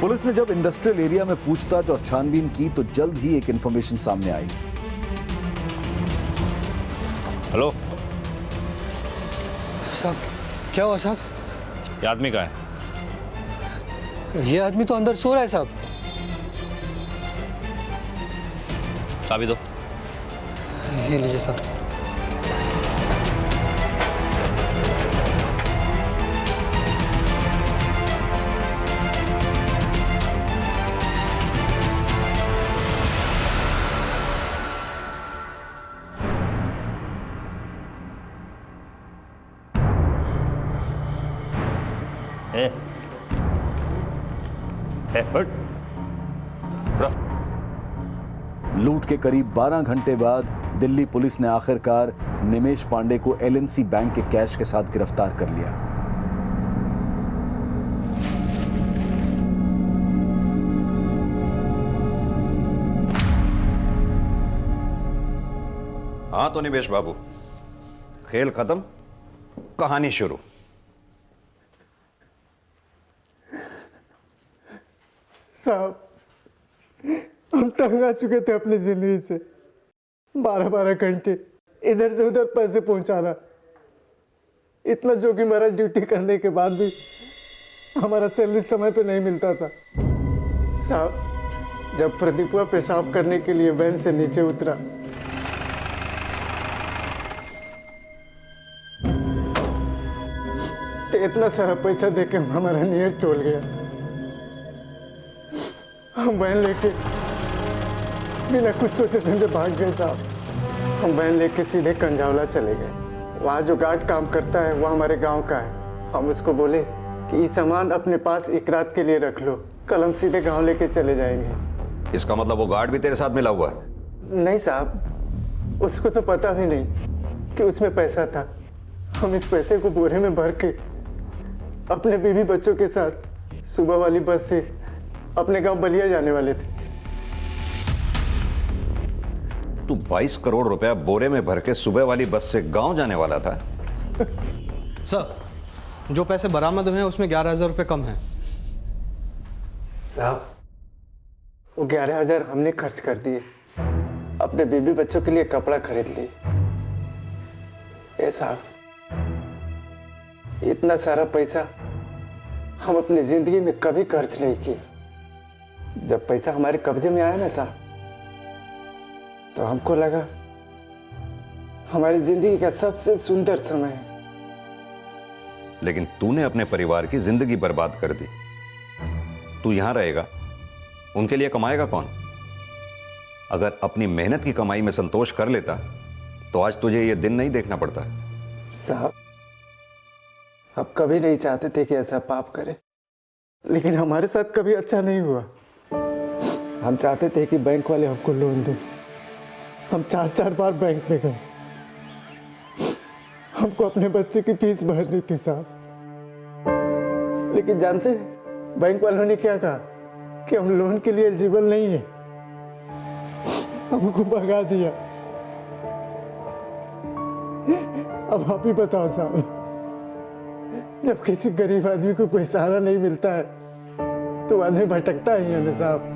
पुलिस ने जब इंडस्ट्रियल एरिया में पूछताछ और छानबीन की तो जल्द ही एक इंफॉर्मेशन सामने आई। हेलो साहब, क्या हुआ साहब? ये आदमी का है? ये आदमी तो अंदर सो रहा है साहब। चाबी दो। ये लीजिए साहब। लूट के करीब 12 घंटे बाद दिल्ली पुलिस ने आखिरकार निमेश पांडे को एलएनसी बैंक के कैश के साथ गिरफ्तार कर लिया। हाँ तो निमेश बाबू, खेल खत्म, कहानी शुरू। साहब, हम तंग आ चुके थे अपनी जिंदगी से। 12-12 घंटे इधर से उधर पैसे पहुंचाना, इतना जोखिम भरा ड्यूटी करने के बाद भी हमारा सैलरी समय पे नहीं मिलता था। साहब, जब प्रदीपा पेशाब करने के लिए वैन से नीचे उतरा तो इतना सारा पैसा देके हमारा नीयत टूट गया। हम वैन लेके बिना कुछ सोचे समझे भाग गए साहब। हम वैन लेके सीधे कंजावला चले गए। वहाँ जो गार्ड काम करता है वो हमारे गांव का है। हम उसको बोले कि ये सामान अपने पास एक रात के लिए रख लो, कल हम सीधे गांव लेके चले जाएंगे। इसका मतलब वो गार्ड भी तेरे साथ मिला हुआ है? नहीं साहब, उसको तो पता भी नहीं कि उसमें पैसा था। हम इस पैसे को बोरे में भर के अपने बीवी बच्चों के साथ सुबह वाली बस से अपने गांव बलिया जाने वाले थे। तू 22 करोड़ रुपया बोरे में भर के सुबह वाली बस से गांव जाने वाला था? सर, जो पैसे बरामद हुए हैं उसमें 11,000 रुपये कम है। साहब, वो 11,000 हमने खर्च कर दिए, अपने बीबी बच्चों के लिए कपड़ा खरीद लिए। साहब, इतना सारा पैसा हम अपनी जिंदगी में कभी खर्च नहीं किए। जब पैसा हमारे कब्जे में आया ना साहब, तो हमको लगा हमारी जिंदगी का सबसे सुंदर समय है। लेकिन तूने अपने परिवार की जिंदगी बर्बाद कर दी। तू यहां रहेगा, उनके लिए कमाएगा कौन? अगर अपनी मेहनत की कमाई में संतोष कर लेता तो आज तुझे ये दिन नहीं देखना पड़ता। साहब, आप कभी नहीं चाहते थे कि ऐसा पाप करे, लेकिन हमारे साथ कभी अच्छा नहीं हुआ। हम चाहते थे कि बैंक वाले हमको लोन दें। हम 4-4 बार बैंक में गए। हमको अपने बच्चे की फीस भरनी थी साहब, लेकिन जानते हैं बैंक वालों ने क्या कहा कि हम लोन के लिए एलिजिबल नहीं है। हमको भगा दिया। अब आप ही बताओ साहब, जब किसी गरीब आदमी को कोई सहारा नहीं मिलता है तो आदमी भटकता ही है ना साहब।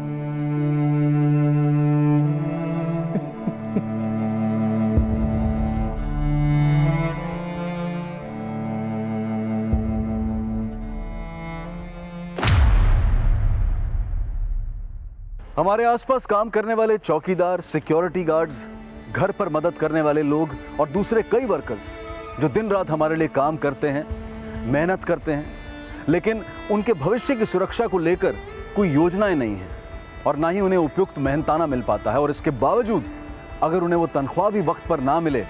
हमारे आसपास काम करने वाले चौकीदार, सिक्योरिटी गार्ड्स, घर पर मदद करने वाले लोग और दूसरे कई वर्कर्स जो दिन रात हमारे लिए काम करते हैं, मेहनत करते हैं, लेकिन उनके भविष्य की सुरक्षा को लेकर कोई योजनाएं नहीं है और ना ही उन्हें उपयुक्त मेहनताना मिल पाता है। और इसके बावजूद अगर उन्हें वो तनख्वाह भी वक्त पर ना मिले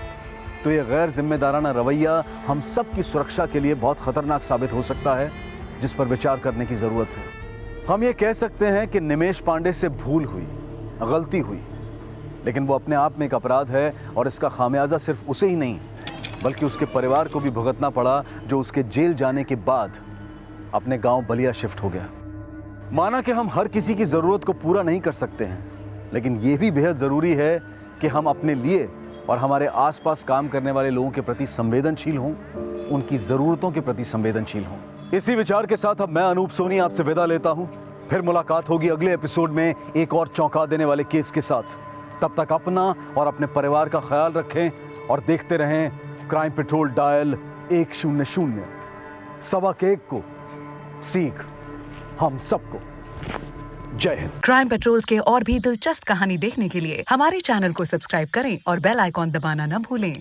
तो ये गैर जिम्मेदाराना रवैया हम सब की सुरक्षा के लिए बहुत खतरनाक साबित हो सकता है, जिस पर विचार करने की जरूरत है। हम ये कह सकते हैं कि निमेश पांडे से भूल हुई, गलती हुई, लेकिन वो अपने आप में एक अपराध है और इसका खामियाजा सिर्फ उसे ही नहीं बल्कि उसके परिवार को भी भुगतना पड़ा, जो उसके जेल जाने के बाद अपने गांव बलिया शिफ्ट हो गया। माना कि हम हर किसी की जरूरत को पूरा नहीं कर सकते हैं, लेकिन यह भी बेहद जरूरी है कि हम अपने लिए और हमारे आसपास काम करने वाले लोगों के प्रति संवेदनशील हों, उनकी जरूरतों के प्रति संवेदनशील हों। इसी विचार के साथ अब मैं अनूप सोनी आपसे विदा लेता हूं। फिर मुलाकात होगी अगले एपिसोड में एक और चौंका देने वाले केस के साथ। तब तक अपना और अपने परिवार का ख्याल रखें और देखते रहें क्राइम पेट्रोल डायल 100। सवा के 1 को सीख हम सबको। जय हिंद। क्राइम पेट्रोल्स के और भी दिलचस्प कहानी देखने के लिए हमारे चैनल को सब्सक्राइब करें और बेल आइकॉन दबाना न भूलें।